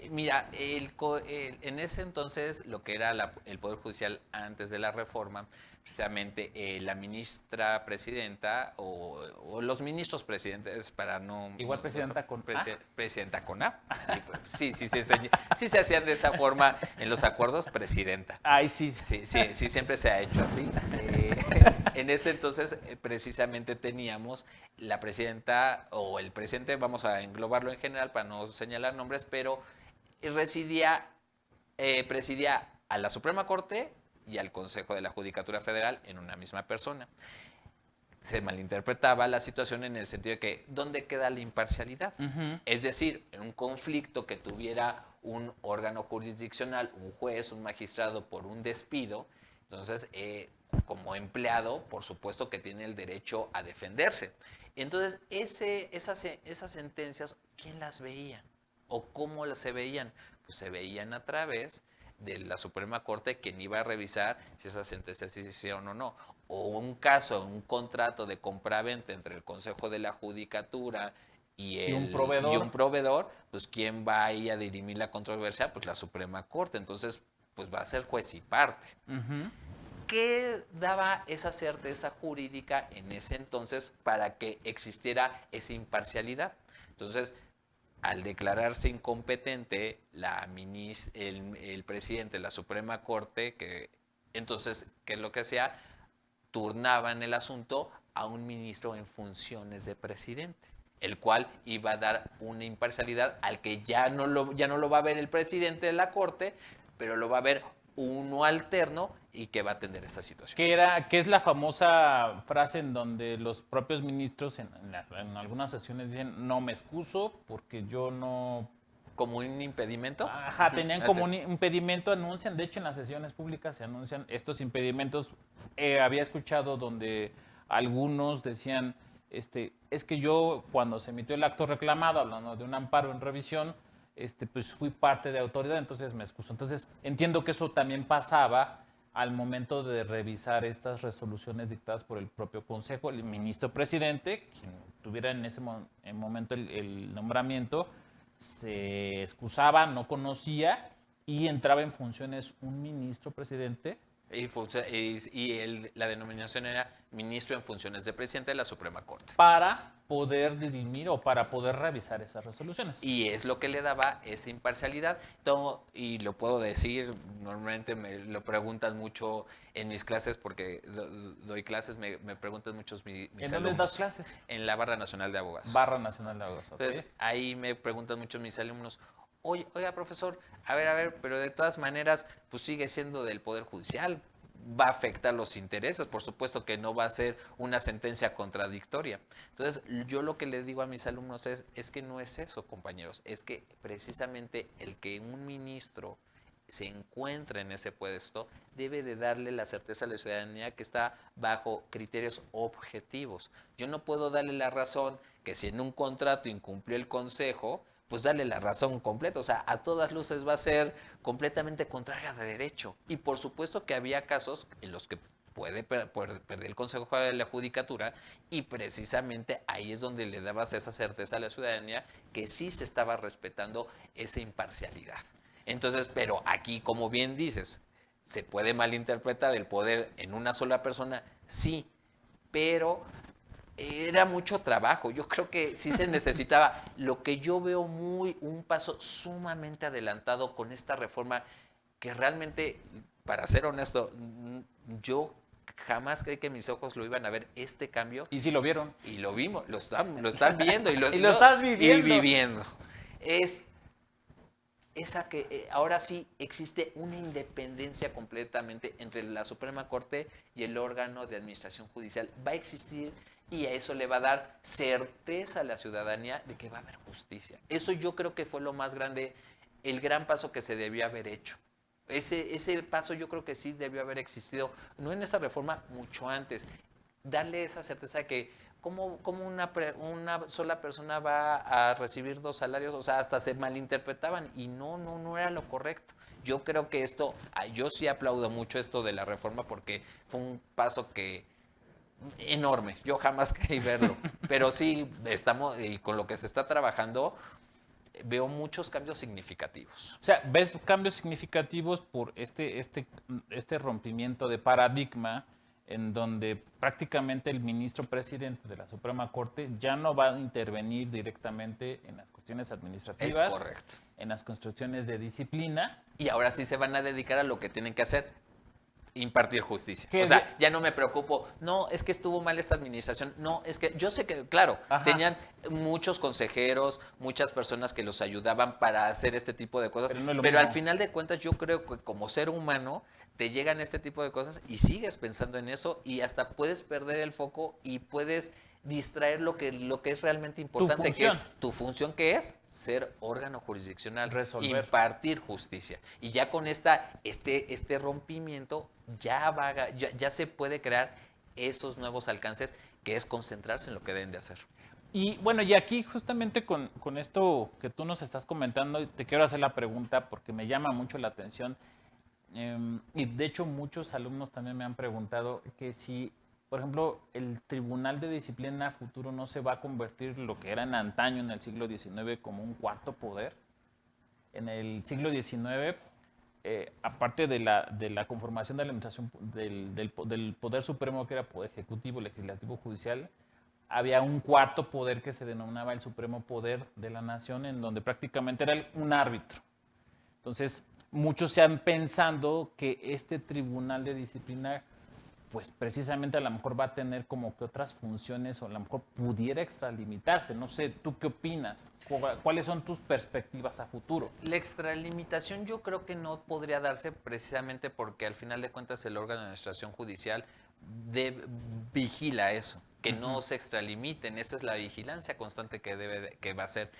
Mira, en ese entonces lo que era el Poder Judicial antes de la reforma, precisamente la ministra presidenta o los ministros presidentes, para no... Igual presidenta con A. Presidenta con A. Sí, se hacían de esa forma en los acuerdos, presidenta. Ay, sí. Sí, siempre se ha hecho así. En ese entonces, precisamente teníamos la presidenta o el presidente, vamos a englobarlo en general para no señalar nombres, pero presidía a la Suprema Corte y al Consejo de la Judicatura Federal en una misma persona. Se malinterpretaba la situación en el sentido de que, ¿dónde queda la imparcialidad? Es decir, en un conflicto que tuviera un órgano jurisdiccional, un juez, un magistrado por un despido, entonces, como empleado, por supuesto que tiene el derecho a defenderse. Entonces, esas sentencias, ¿quién las veía? ¿O cómo se veían? Pues se veían a través de la Suprema Corte, quien iba a revisar si esas sentencias se hicieron o no. O un caso, un contrato de compraventa entre el Consejo de la Judicatura y un proveedor, pues ¿quién va ahí a dirimir la controversia? Pues la Suprema Corte. Entonces, pues va a ser juez y parte. ¿Qué daba esa certeza jurídica en ese entonces para que existiera esa imparcialidad? Entonces, al declararse incompetente el presidente de la Suprema Corte, entonces, ¿qué es lo que hacía? Turnaban el asunto a un ministro en funciones de presidente, el cual iba a dar una imparcialidad al que ya no lo va a ver el presidente de la Corte, pero lo va a ver uno alterno y que va a atender esta situación. Que es la famosa frase en donde los propios ministros en algunas sesiones dicen, no me excuso porque yo no... ¿Como un impedimento? Ajá, tenían como un impedimento, anuncian, de hecho en las sesiones públicas se anuncian estos impedimentos. Había escuchado donde algunos decían, es que yo cuando se emitió el acto reclamado, hablando de un amparo en revisión, pues fui parte de autoridad, entonces me excuso. Entonces entiendo que eso también pasaba al momento de revisar estas resoluciones dictadas por el propio Consejo, el ministro presidente, quien tuviera en ese momento el nombramiento, se excusaba, no conocía y entraba en funciones un ministro presidente. La denominación era ministro en funciones de presidente de la Suprema Corte. Para poder dirimir o para poder revisar esas resoluciones. Y es lo que le daba esa imparcialidad. Y lo puedo decir, normalmente me lo preguntan mucho en mis clases, porque doy clases, me preguntan muchos mis alumnos. ¿En dónde das clases? En la Barra Nacional de Abogados. Barra Nacional de Abogados, Entonces, ahí me preguntan muchos mis alumnos, oiga, profesor, a ver, pero de todas maneras, pues sigue siendo del Poder Judicial, va a afectar los intereses, por supuesto que no va a ser una sentencia contradictoria. Entonces, yo lo que les digo a mis alumnos es que no es eso, compañeros, es que precisamente el que un ministro se encuentre en ese puesto debe de darle la certeza a la ciudadanía que está bajo criterios objetivos. Yo no puedo darle la razón que si en un contrato incumplió el Consejo, pues darle la razón completa, o sea, a todas luces va a ser completamente contraria de derecho. Y por supuesto que había casos en los que puede perder el Consejo de la Judicatura y precisamente ahí es donde le dabas esa certeza a la ciudadanía que sí se estaba respetando esa imparcialidad. Entonces, pero aquí, como bien dices, ¿se puede malinterpretar el poder en una sola persona? Sí, pero era mucho trabajo. Yo creo que sí se necesitaba. Lo que yo veo un paso sumamente adelantado con esta reforma, que realmente, para ser honesto, yo jamás creí que mis ojos lo iban a ver, este cambio. ¿Y sí lo vieron? Y lo vimos, lo están viendo. Y lo estás viviendo. Y viviendo. Esa que ahora sí existe una independencia completamente entre la Suprema Corte y el órgano de administración judicial. Va a existir y a eso le va a dar certeza a la ciudadanía de que va a haber justicia. Eso yo creo que fue lo más grande, el gran paso que se debió haber hecho. Ese paso yo creo que sí debió haber existido, no en esta reforma, mucho antes. Darle esa certeza de que ¿Cómo una sola persona va a recibir 2 salarios? O sea, hasta se malinterpretaban y no era lo correcto. Yo creo que yo sí aplaudo mucho esto de la reforma porque fue un paso enorme. Yo jamás creí verlo, pero sí estamos, y con lo que se está trabajando, veo muchos cambios significativos. O sea, ves cambios significativos por este rompimiento de paradigma en donde prácticamente el ministro presidente de la Suprema Corte ya no va a intervenir directamente en las cuestiones administrativas. Es correcto. En las cuestiones de disciplina. Y ahora sí se van a dedicar a lo que tienen que hacer, impartir justicia. ¿Qué O sea, ya no me preocupo, no, es que estuvo mal esta administración, no, es que yo sé que, claro, tenían muchos consejeros, muchas personas que los ayudaban para hacer este tipo de cosas, pero al final de cuentas yo creo que como ser humano te llegan este tipo de cosas y sigues pensando en eso y hasta puedes perder el foco y puedes distraer lo que es realmente importante, que es tu función, que es ser órgano jurisdiccional, impartir justicia. Y ya con este rompimiento ya se puede crear esos nuevos alcances, que es concentrarse en lo que deben de hacer. Y bueno, y aquí justamente con esto que tú nos estás comentando, te quiero hacer la pregunta porque me llama mucho la atención. Y de hecho muchos alumnos también me han preguntado que si, por ejemplo, el Tribunal de Disciplina futuro no se va a convertir lo que era en antaño en el siglo XIX como un cuarto poder. En el siglo XIX, aparte de la conformación de la administración del Poder Supremo, que era Poder Ejecutivo, Legislativo, Judicial, había un cuarto poder que se denominaba el Supremo Poder de la Nación, en donde prácticamente era un árbitro. Entonces, muchos se han pensando que este Tribunal de Disciplina, pues precisamente a lo mejor va a tener como que otras funciones o a lo mejor pudiera extralimitarse. No sé, ¿tú qué opinas? ¿Cuáles son tus perspectivas a futuro? La extralimitación yo creo que no podría darse precisamente porque al final de cuentas el órgano de administración judicial vigila eso, que no se extralimiten. Esta es la vigilancia constante que va a ser.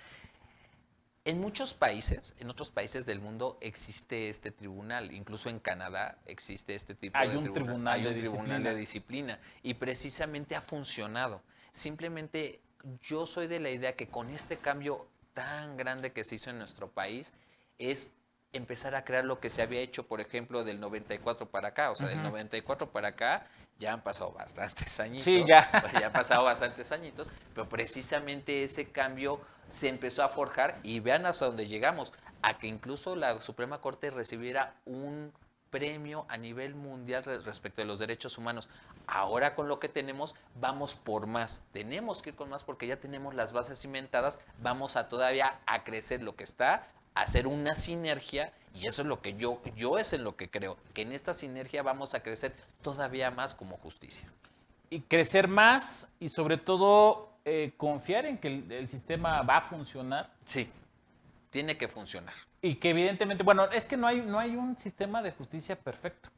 En muchos países, en otros países del mundo existe este tribunal, incluso en Canadá existe este tipo de tribunal. Hay un tribunal de disciplina y precisamente ha funcionado. Simplemente yo soy de la idea que con este cambio tan grande que se hizo en nuestro país es empezar a crear lo que se había hecho, por ejemplo, del 94 para acá. O sea, del 94 para acá ya han pasado bastantes añitos. Sí, ya. Ya han pasado bastantes añitos, pero precisamente ese cambio se empezó a forjar y vean hasta dónde llegamos, a que incluso la Suprema Corte recibiera un premio a nivel mundial respecto de los derechos humanos. Ahora con lo que tenemos, vamos por más. Tenemos que ir con más porque ya tenemos las bases cimentadas, vamos a todavía a crecer lo que está, a hacer una sinergia, y eso es lo que yo es en lo que creo, que en esta sinergia vamos a crecer todavía más como justicia. Y crecer más y sobre todo confiar en que el sistema va a funcionar. Sí, tiene que funcionar. Y que evidentemente, bueno, es que no hay un sistema de justicia perfecto.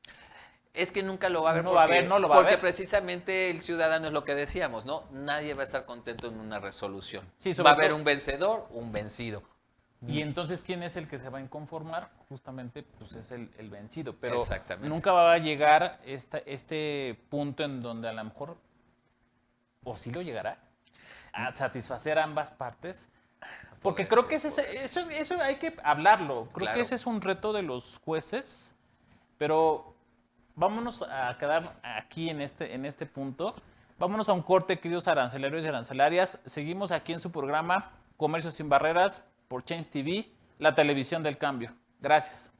Es que nunca lo va a haber. No lo va a haber. Porque precisamente el ciudadano es lo que decíamos, ¿no? Nadie va a estar contento en una resolución. Sí, va a haber un vencedor, un vencido. Y entonces, ¿quién es el que se va a inconformar? Justamente, pues es el vencido. Pero nunca va a llegar este punto en donde a lo mejor, o sí lo llegará, a satisfacer a ambas partes. Porque creo que eso hay que hablarlo. Creo que ese es un reto de los jueces. Pero vámonos a quedar aquí en este punto. Vámonos a un corte, queridos arancelarios y arancelarias. Seguimos aquí en su programa Comercio Sin Barreras por Change TV, la televisión del cambio. Gracias.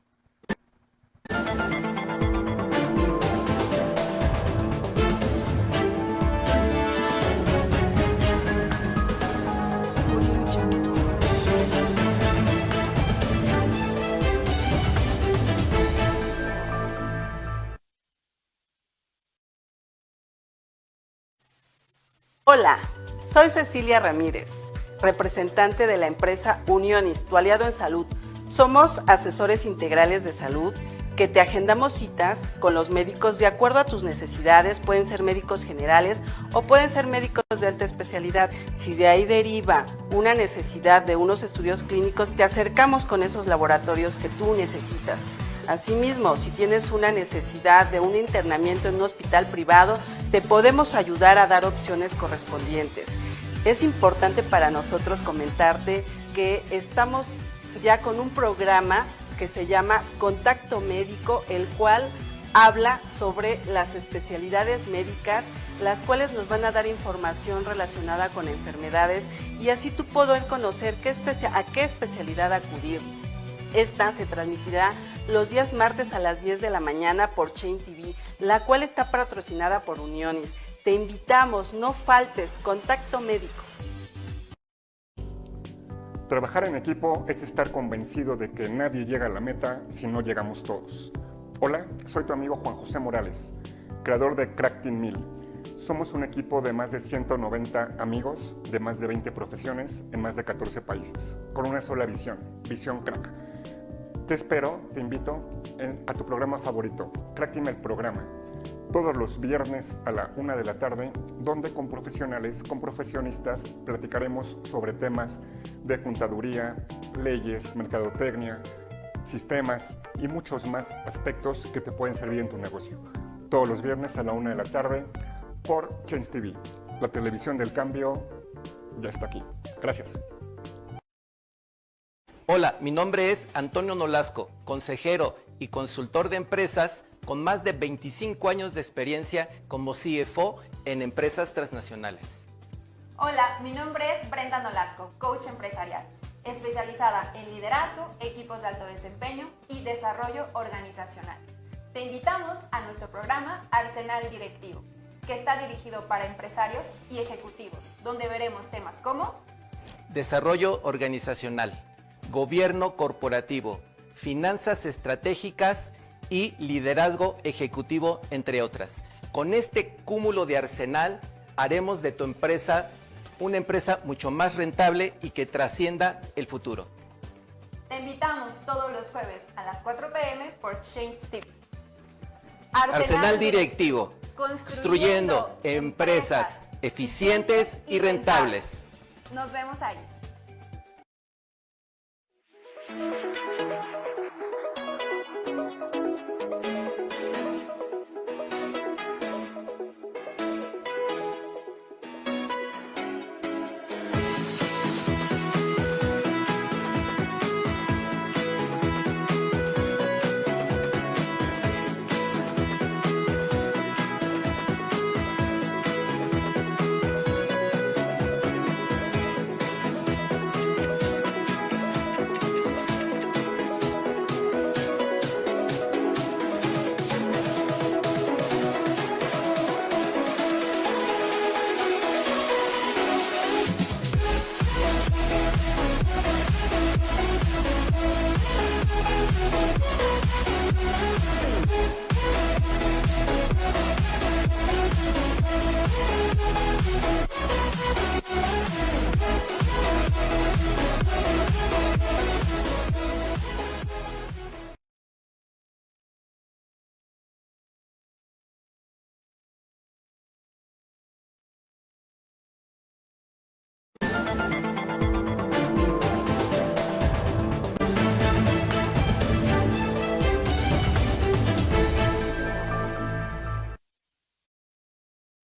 Hola, soy Cecilia Ramírez, representante de la empresa Unionis, tu aliado en salud. Somos asesores integrales de salud que te agendamos citas con los médicos de acuerdo a tus necesidades. Pueden ser médicos generales o pueden ser médicos de alta especialidad. Si de ahí deriva una necesidad de unos estudios clínicos, te acercamos con esos laboratorios que tú necesitas. Asimismo, si tienes una necesidad de un internamiento en un hospital privado, te podemos ayudar a dar opciones correspondientes. Es importante para nosotros comentarte que estamos ya con un programa que se llama Contacto Médico, el cual habla sobre las especialidades médicas, las cuales nos van a dar información relacionada con enfermedades y así tú poder conocer a qué especialidad acudir. Esta se transmitirá los días martes a las 10 de la mañana por Change TV, la cual está patrocinada por Unionis. Te invitamos, no faltes, Contacto Médico. Trabajar en equipo es estar convencido de que nadie llega a la meta si no llegamos todos. Hola, soy tu amigo Juan José Morales, creador de Crack Team 1000. Somos un equipo de más de 190 amigos de más de 20 profesiones en más de 14 países, con una sola visión, Visión Crack. Te espero, te invito a tu programa favorito, Crack Team el programa, todos los viernes a la 1 de la tarde, donde con profesionales, con profesionistas, platicaremos sobre temas de contaduría, leyes, mercadotecnia, sistemas y muchos más aspectos que te pueden servir en tu negocio. Todos los viernes a la 1 de la tarde por Change TV. La televisión del cambio ya está aquí. Gracias. Hola, mi nombre es Antonio Nolasco, consejero y consultor de empresas con más de 25 años de experiencia como CFO en empresas transnacionales. Hola, mi nombre es Brenda Nolasco, coach empresarial, especializada en liderazgo, equipos de alto desempeño y desarrollo organizacional. Te invitamos a nuestro programa Arsenal Directivo, que está dirigido para empresarios y ejecutivos, donde veremos temas como desarrollo organizacional, gobierno corporativo, finanzas estratégicas y liderazgo ejecutivo, entre otras. Con este cúmulo de arsenal haremos de tu empresa una empresa mucho más rentable y que trascienda el futuro. Te invitamos todos los jueves a las 4 p.m. por Change TV. Arsenal Directivo, construyendo empresas eficientes y rentables. Nos vemos ahí.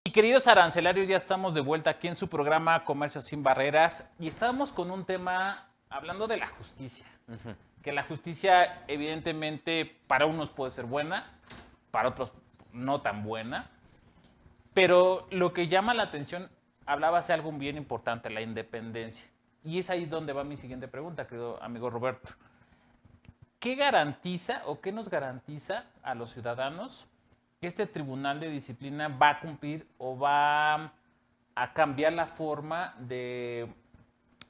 Y queridos arancelarios, ya estamos de vuelta aquí en su programa Comercio Sin Barreras y estábamos con un tema hablando de la justicia. Que la justicia evidentemente para unos puede ser buena, para otros no tan buena, pero lo que llama la atención, hablabas de algo bien importante, la independencia. Y es ahí donde va mi siguiente pregunta, querido amigo Roberto. ¿Qué garantiza o qué nos garantiza a los ciudadanos que este tribunal de disciplina va a cumplir o va a cambiar la forma de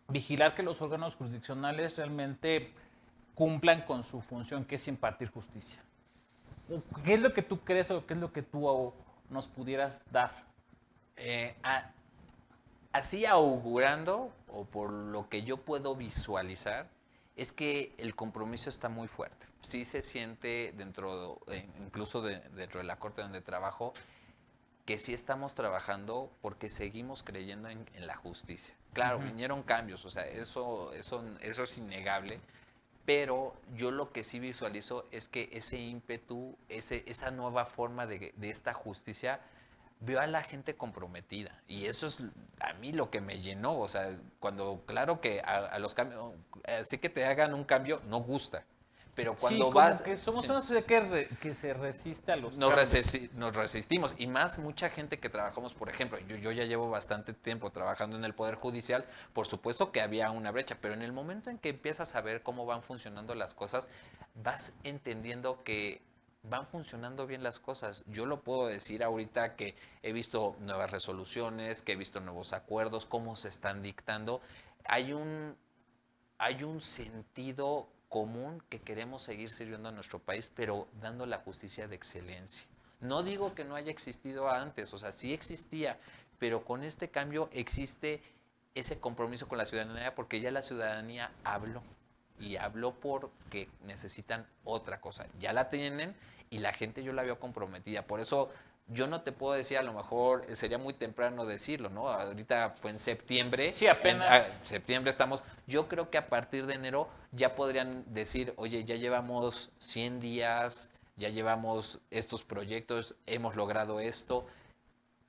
vigilar que los órganos jurisdiccionales realmente cumplan con su función, que es impartir justicia? ¿Qué es lo que tú crees o qué es lo que tú nos pudieras dar? Así augurando, o por lo que yo puedo visualizar, es que el compromiso está muy fuerte. Sí se siente incluso dentro de la corte donde trabajo, que sí estamos trabajando porque seguimos creyendo en la justicia. Claro, vinieron cambios, o sea, eso es innegable, pero yo lo que sí visualizo es que ese ímpetu, esa nueva forma de esta justicia veo a la gente comprometida y eso es a mí lo que me llenó, o sea, cuando, claro que a los cambios, así que te hagan un cambio, no gusta. Pero cuando sí, vas... que somos sí. una sociedad que se resiste a los Nos cambios. resistimos, y más mucha gente que trabajamos, por ejemplo, yo ya llevo bastante tiempo trabajando en el Poder Judicial, por supuesto que había una brecha, pero en el momento en que empiezas a ver cómo van funcionando las cosas, vas entendiendo que van funcionando bien las cosas. Yo lo puedo decir ahorita que he visto nuevas resoluciones, que he visto nuevos acuerdos, cómo se están dictando. Hay un sentido común que queremos seguir sirviendo a nuestro país, pero dando la justicia de excelencia. No digo que no haya existido antes, o sea, sí existía, pero con este cambio existe ese compromiso con la ciudadanía porque ya la ciudadanía habló y habló porque necesitan otra cosa. Ya la tienen y la gente yo la veo comprometida. Por eso yo no te puedo decir, a lo mejor sería muy temprano decirlo, ¿no? Ahorita fue en septiembre. Sí, apenas. En septiembre estamos. Yo creo que a partir de enero ya podrían decir, oye, ya llevamos 100 días, ya llevamos estos proyectos, hemos logrado esto.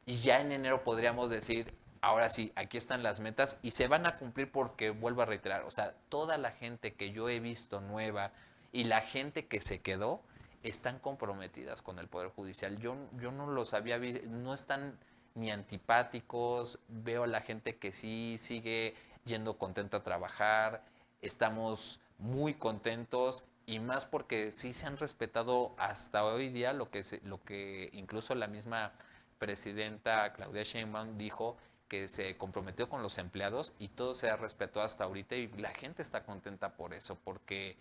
Y ya en enero podríamos decir, ahora sí, aquí están las metas y se van a cumplir porque, vuelvo a reiterar, o sea, toda la gente que yo he visto nueva y la gente que se quedó, están comprometidas con el Poder Judicial. Yo no los había visto, no están ni antipáticos, veo a la gente que sí sigue yendo contenta a trabajar, estamos muy contentos y más porque sí se han respetado hasta hoy día lo que incluso la misma presidenta Claudia Sheinbaum dijo, que se comprometió con los empleados y todo se ha respetado hasta ahorita y la gente está contenta por eso, porque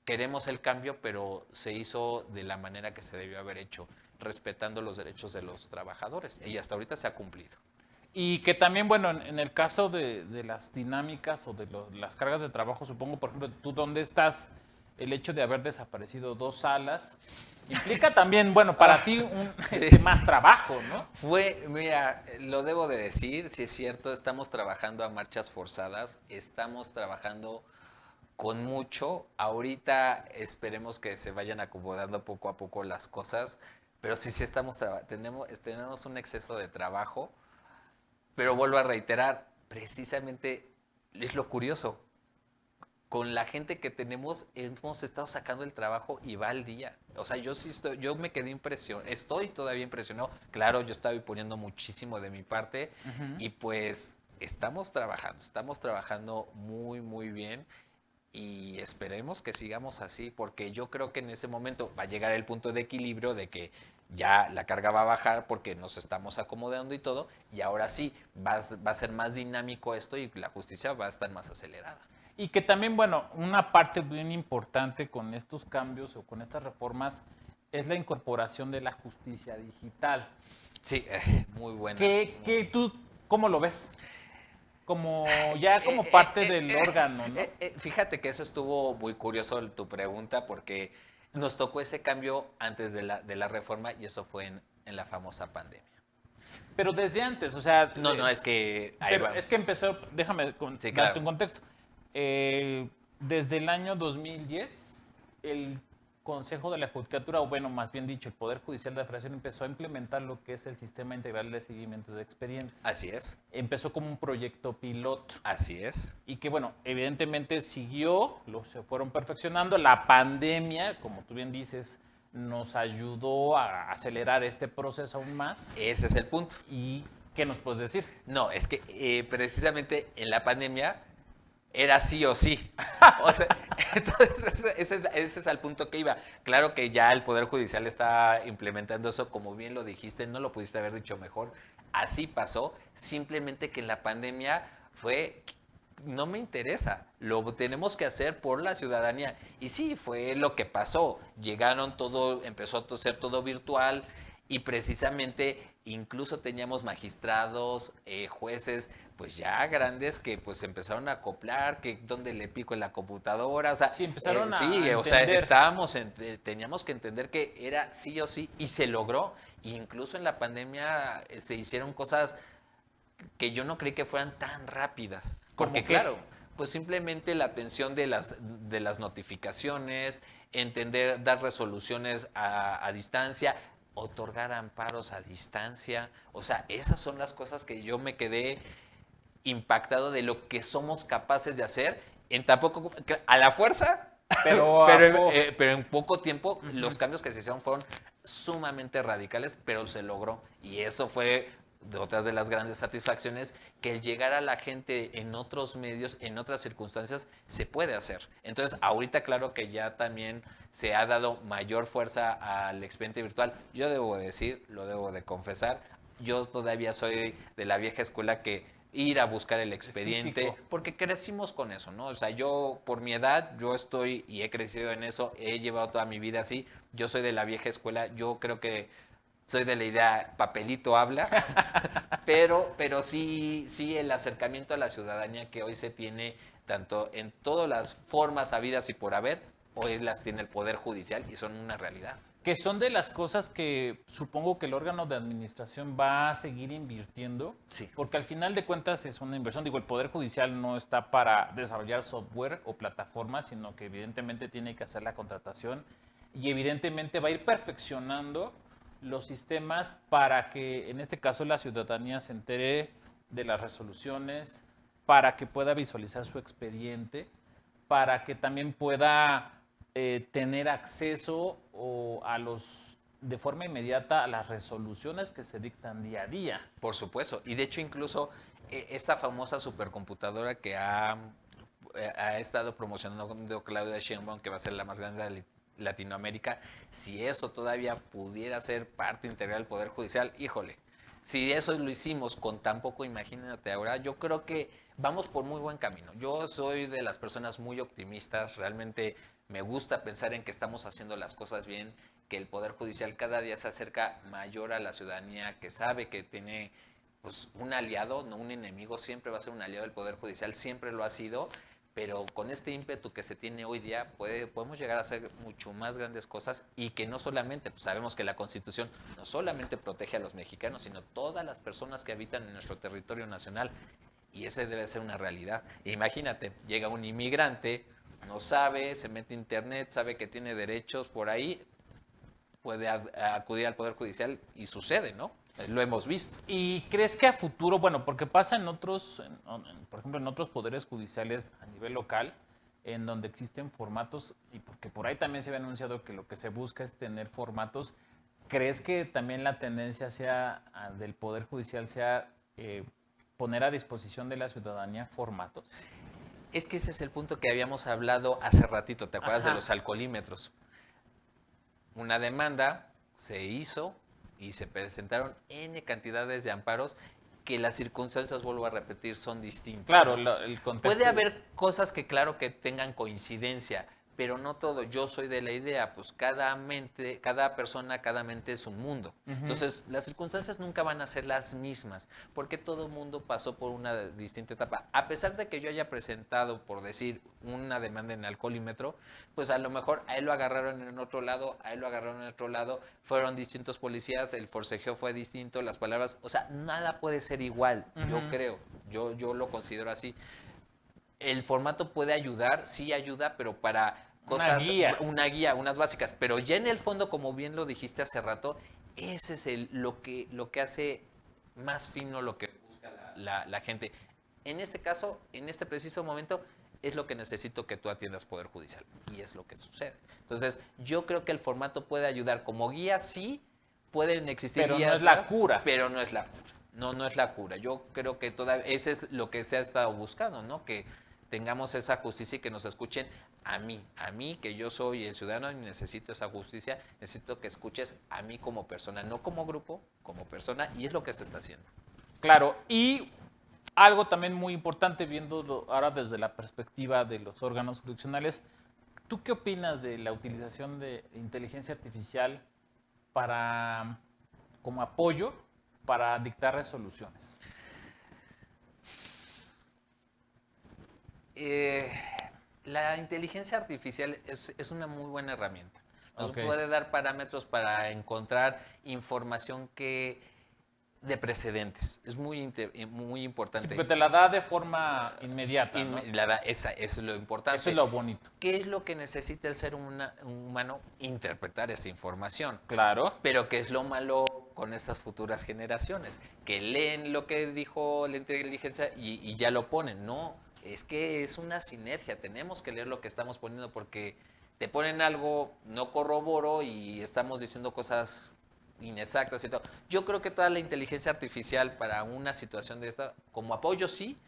queremos el cambio, pero se hizo de la manera que se debió haber hecho, respetando los derechos de los trabajadores. Y hasta ahorita se ha cumplido. Y que también, bueno, en el caso de las dinámicas o de las cargas de trabajo, supongo, por ejemplo, tú dónde estás, el hecho de haber desaparecido 2 salas, implica también, bueno, para ti más trabajo, ¿no? Mira, lo debo de decir, si es cierto, estamos trabajando a marchas forzadas, estamos trabajando con mucho. Ahorita esperemos que se vayan acomodando poco a poco las cosas, pero sí tenemos un exceso de trabajo, pero vuelvo a reiterar, precisamente es lo curioso, con la gente que tenemos hemos estado sacando el trabajo y va al día. O sea, yo me quedé impresionado, estoy todavía impresionado. Claro, yo estaba poniendo muchísimo de mi parte y pues estamos trabajando muy, muy bien. Y esperemos que sigamos así, porque yo creo que en ese momento va a llegar el punto de equilibrio de que ya la carga va a bajar porque nos estamos acomodando y todo, y ahora sí, va a ser más dinámico esto y la justicia va a estar más acelerada. Y que también, bueno, una parte bien importante con estos cambios o con estas reformas es la incorporación de la justicia digital. Sí, muy buena. ¿Que tú cómo lo ves? Como parte del órgano, ¿no? Fíjate que eso estuvo muy curioso tu pregunta porque nos tocó ese cambio antes de la reforma y eso fue en la famosa pandemia. Pero desde antes, o sea... No, es que... Es que empezó, déjame darte un contexto. Desde el año 2010, el Consejo de la Judicatura, o bueno, más bien dicho, el Poder Judicial de la Federación empezó a implementar lo que es el Sistema Integral de Seguimiento de Expedientes. Así es. Empezó como un proyecto piloto. Así es. Y que, bueno, evidentemente siguió, se fueron perfeccionando. La pandemia, como tú bien dices, nos ayudó a acelerar este proceso aún más. Ese es el punto. ¿Y qué nos puedes decir? No, es que precisamente en la pandemia era sí o sí. O sea, entonces ese es al punto que iba. Claro que ya el Poder Judicial está implementando eso, como bien lo dijiste, no lo pudiste haber dicho mejor. Así pasó, simplemente que en la pandemia no me interesa, lo tenemos que hacer por la ciudadanía. Y sí, fue lo que pasó. Empezó a ser todo virtual y precisamente incluso teníamos magistrados, jueces, pues ya grandes que pues empezaron a acoplar, que donde le pico en la computadora, o sea, sí, empezaron a o sea, teníamos que entender que era sí o sí y se logró. E incluso en la pandemia se hicieron cosas que yo no creí que fueran tan rápidas, porque claro, pues simplemente la atención de las notificaciones, dar resoluciones a distancia. otorgar amparos a distancia. O sea, esas son las cosas que yo me quedé impactado de lo que somos capaces de hacer en tampoco a la fuerza, Pero en poco tiempo los cambios que se hicieron fueron sumamente radicales, pero se logró. Y eso fue de otras de las grandes satisfacciones, que el llegar a la gente en otros medios, en otras circunstancias, se puede hacer. Entonces, ahorita claro que ya también se ha dado mayor fuerza al expediente virtual. Yo debo decir, lo debo de confesar, yo todavía soy de la vieja escuela que ir a buscar el expediente, físico. porque crecimos con eso, ¿no? O sea, yo por mi edad, yo estoy y he crecido en eso, he llevado toda mi vida así, yo soy de la vieja escuela, yo creo que soy de la idea papelito habla, pero sí el acercamiento a la ciudadanía que hoy se tiene tanto en todas las formas habidas y por haber, hoy las tiene el Poder Judicial y son una realidad. Que son de las cosas que supongo que el órgano de administración va a seguir invirtiendo, sí, porque al final de cuentas es una inversión. Digo, el Poder Judicial no está para desarrollar software o plataformas, sino que evidentemente tiene que hacer la contratación y evidentemente va a ir perfeccionando los sistemas para que, en este caso, la ciudadanía se entere de las resoluciones, para que pueda visualizar su expediente, para que también pueda tener acceso de forma inmediata a las resoluciones que se dictan día a día. Por supuesto. Y de hecho, incluso esta famosa supercomputadora que ha estado promocionando Claudia Sheinbaum, que va a ser la más grande de Latinoamérica, si eso todavía pudiera ser parte integral del Poder Judicial, híjole, si eso lo hicimos con tan poco, imagínate ahora, yo creo que vamos por muy buen camino. Yo soy de las personas muy optimistas, realmente me gusta pensar en que estamos haciendo las cosas bien, que el Poder Judicial cada día se acerca mayor a la ciudadanía, que sabe que tiene pues, un aliado, no un enemigo, siempre va a ser un aliado del Poder Judicial, siempre lo ha sido, pero con este ímpetu que se tiene hoy día podemos llegar a hacer mucho más grandes cosas y que no solamente, pues sabemos que la Constitución no solamente protege a los mexicanos, sino todas las personas que habitan en nuestro territorio nacional, y ese debe ser una realidad. Imagínate, llega un inmigrante, no sabe, se mete a internet, sabe que tiene derechos por ahí, puede acudir al Poder Judicial y sucede, ¿no? Lo hemos visto. ¿Y crees que a futuro, bueno, porque pasa en otros, por ejemplo, en otros poderes judiciales a nivel local, en donde existen formatos, y porque por ahí también se había anunciado que lo que se busca es tener formatos, ¿crees que también la tendencia sea del Poder Judicial sea poner a disposición de la ciudadanía formatos? Es que ese es el punto que habíamos hablado hace ratito, ¿te acuerdas de los alcoholímetros? Una demanda se hizo y se presentaron N cantidades de amparos que las circunstancias, vuelvo a repetir, son distintas. Claro, el contexto. Puede haber cosas que claro que tengan coincidencia, pero no todo. Yo soy de la idea, pues cada persona, cada mente es un mundo. Entonces, las circunstancias nunca van a ser las mismas, porque todo mundo pasó por una distinta etapa. A pesar de que yo haya presentado, por decir, una demanda en alcoholímetro, pues a lo mejor a él lo agarraron en otro lado, a él lo agarraron en otro lado, fueron distintos policías, el forcejeo fue distinto, las palabras, o sea, nada puede ser igual, yo creo, yo lo considero así. El formato puede ayudar, sí ayuda, pero para cosas, una guía, unas básicas, pero ya en el fondo, como bien lo dijiste hace rato, ese es lo que hace más fino lo que busca la gente. En este caso, en este preciso momento, es lo que necesito que tú atiendas Poder Judicial, y es lo que sucede. Entonces, yo creo que el formato puede ayudar como guía, sí, pueden existir pero guías, no es la cura. Pero no es la cura. No es la cura. Yo creo que ese es lo que se ha estado buscando, ¿no? Que tengamos esa justicia y que nos escuchen a mí que yo soy el ciudadano y necesito esa justicia, necesito que escuches a mí como persona, no como grupo, como persona, y es lo que se está haciendo. Claro, y algo también muy importante, viéndolo ahora desde la perspectiva de los órganos jurisdiccionales, ¿tú qué opinas de la utilización de inteligencia artificial como apoyo para dictar resoluciones? La inteligencia artificial es una muy buena herramienta. Nos puede dar parámetros para encontrar información que de precedentes. Es muy importante. Sí, porque te la da de forma inmediata, ¿no? Eso es lo importante. Eso es lo bonito. ¿Qué es lo que necesita el ser humano? Interpretar esa información. Claro. Pero ¿qué es lo malo con estas futuras generaciones? Que leen lo que dijo la inteligencia y ya lo ponen. No, es que es una sinergia. Tenemos que leer lo que estamos poniendo porque te ponen algo, no corroboro y estamos diciendo cosas inexactas y todo. Yo creo que toda la inteligencia artificial para una situación de esta, como apoyo sí,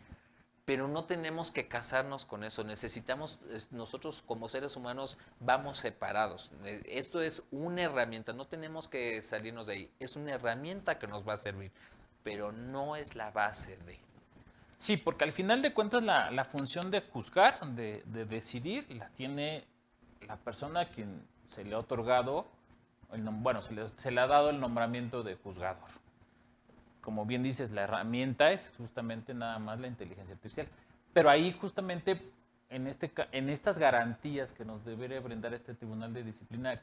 pero no tenemos que casarnos con eso. Necesitamos, nosotros como seres humanos vamos separados. Esto es una herramienta, no tenemos que salirnos de ahí. Es una herramienta que nos va a servir, pero no es la base de. Sí, porque al final de cuentas la función de juzgar, de decidir, la tiene la persona a quien se le ha otorgado, se le ha dado el nombramiento de juzgador. Como bien dices, la herramienta es justamente nada más la inteligencia artificial. Pero ahí justamente en estas garantías que nos debería brindar este Tribunal de Disciplina,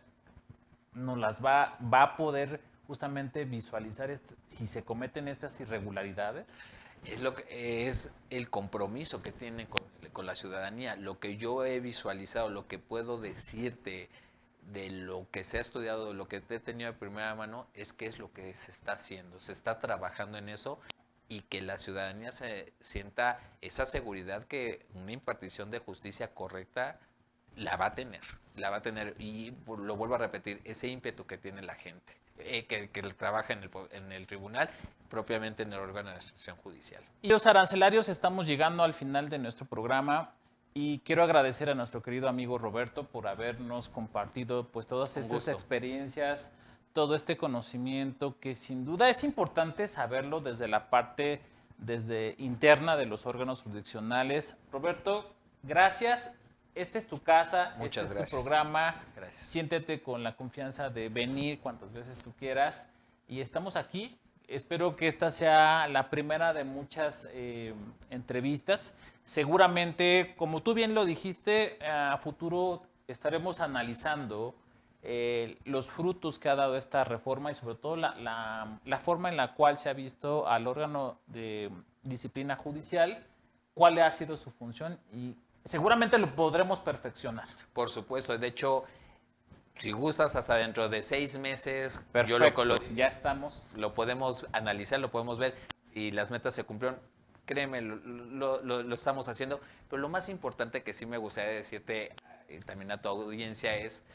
nos las va a poder justamente visualizar si se cometen estas irregularidades. Es el compromiso que tienen con la ciudadanía. Lo que yo he visualizado, lo que puedo decirte de lo que se ha estudiado, de lo que he tenido de primera mano, es qué es lo que se está haciendo. Se está trabajando en eso y que la ciudadanía se sienta esa seguridad que una impartición de justicia correcta la va a tener. Y lo vuelvo a repetir, ese ímpetu que tiene la gente, que trabaja en el tribunal, propiamente en el órgano de instrucción judicial. Y los arancelarios, estamos llegando al final de nuestro programa. Y quiero agradecer a nuestro querido amigo Roberto por habernos compartido pues todas estas experiencias, todo este conocimiento que sin duda es importante saberlo desde la parte interna de los órganos jurisdiccionales. Roberto, gracias. Esta es tu casa, Muchas este gracias. Es tu programa. Gracias. Siéntete con la confianza de venir cuantas veces tú quieras. Y estamos aquí. Espero que esta sea la primera de muchas entrevistas. Seguramente, como tú bien lo dijiste, a futuro estaremos analizando los frutos que ha dado esta reforma y sobre todo la forma en la cual se ha visto al órgano de disciplina judicial, cuál ha sido su función y seguramente lo podremos perfeccionar. Por supuesto, de hecho, si gustas, hasta dentro de 6 meses, perfecto, ya estamos. Lo podemos analizar, lo podemos ver. Si las metas se cumplieron, créeme, lo estamos haciendo. Pero lo más importante que sí me gustaría decirte también a tu audiencia es,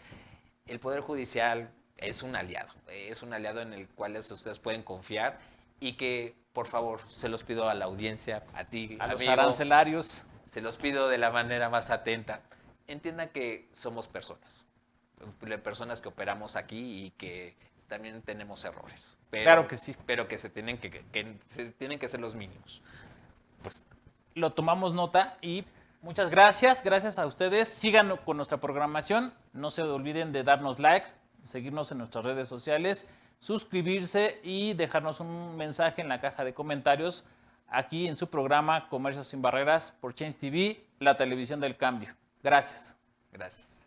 el Poder Judicial es un aliado en el cual ustedes pueden confiar y que, por favor, se los pido a la audiencia, a ti, a los amigo, arancelarios, se los pido de la manera más atenta. Entiendan que somos personas que operamos aquí y que también tenemos errores. Claro que sí. Pero que tienen que ser los mínimos. Pues lo tomamos nota y muchas gracias. Gracias a ustedes. Sigan con nuestra programación. No se olviden de darnos like, seguirnos en nuestras redes sociales, suscribirse y dejarnos un mensaje en la caja de comentarios aquí en su programa Comercio Sin Barreras por Change TV, la televisión del cambio. Gracias. Gracias.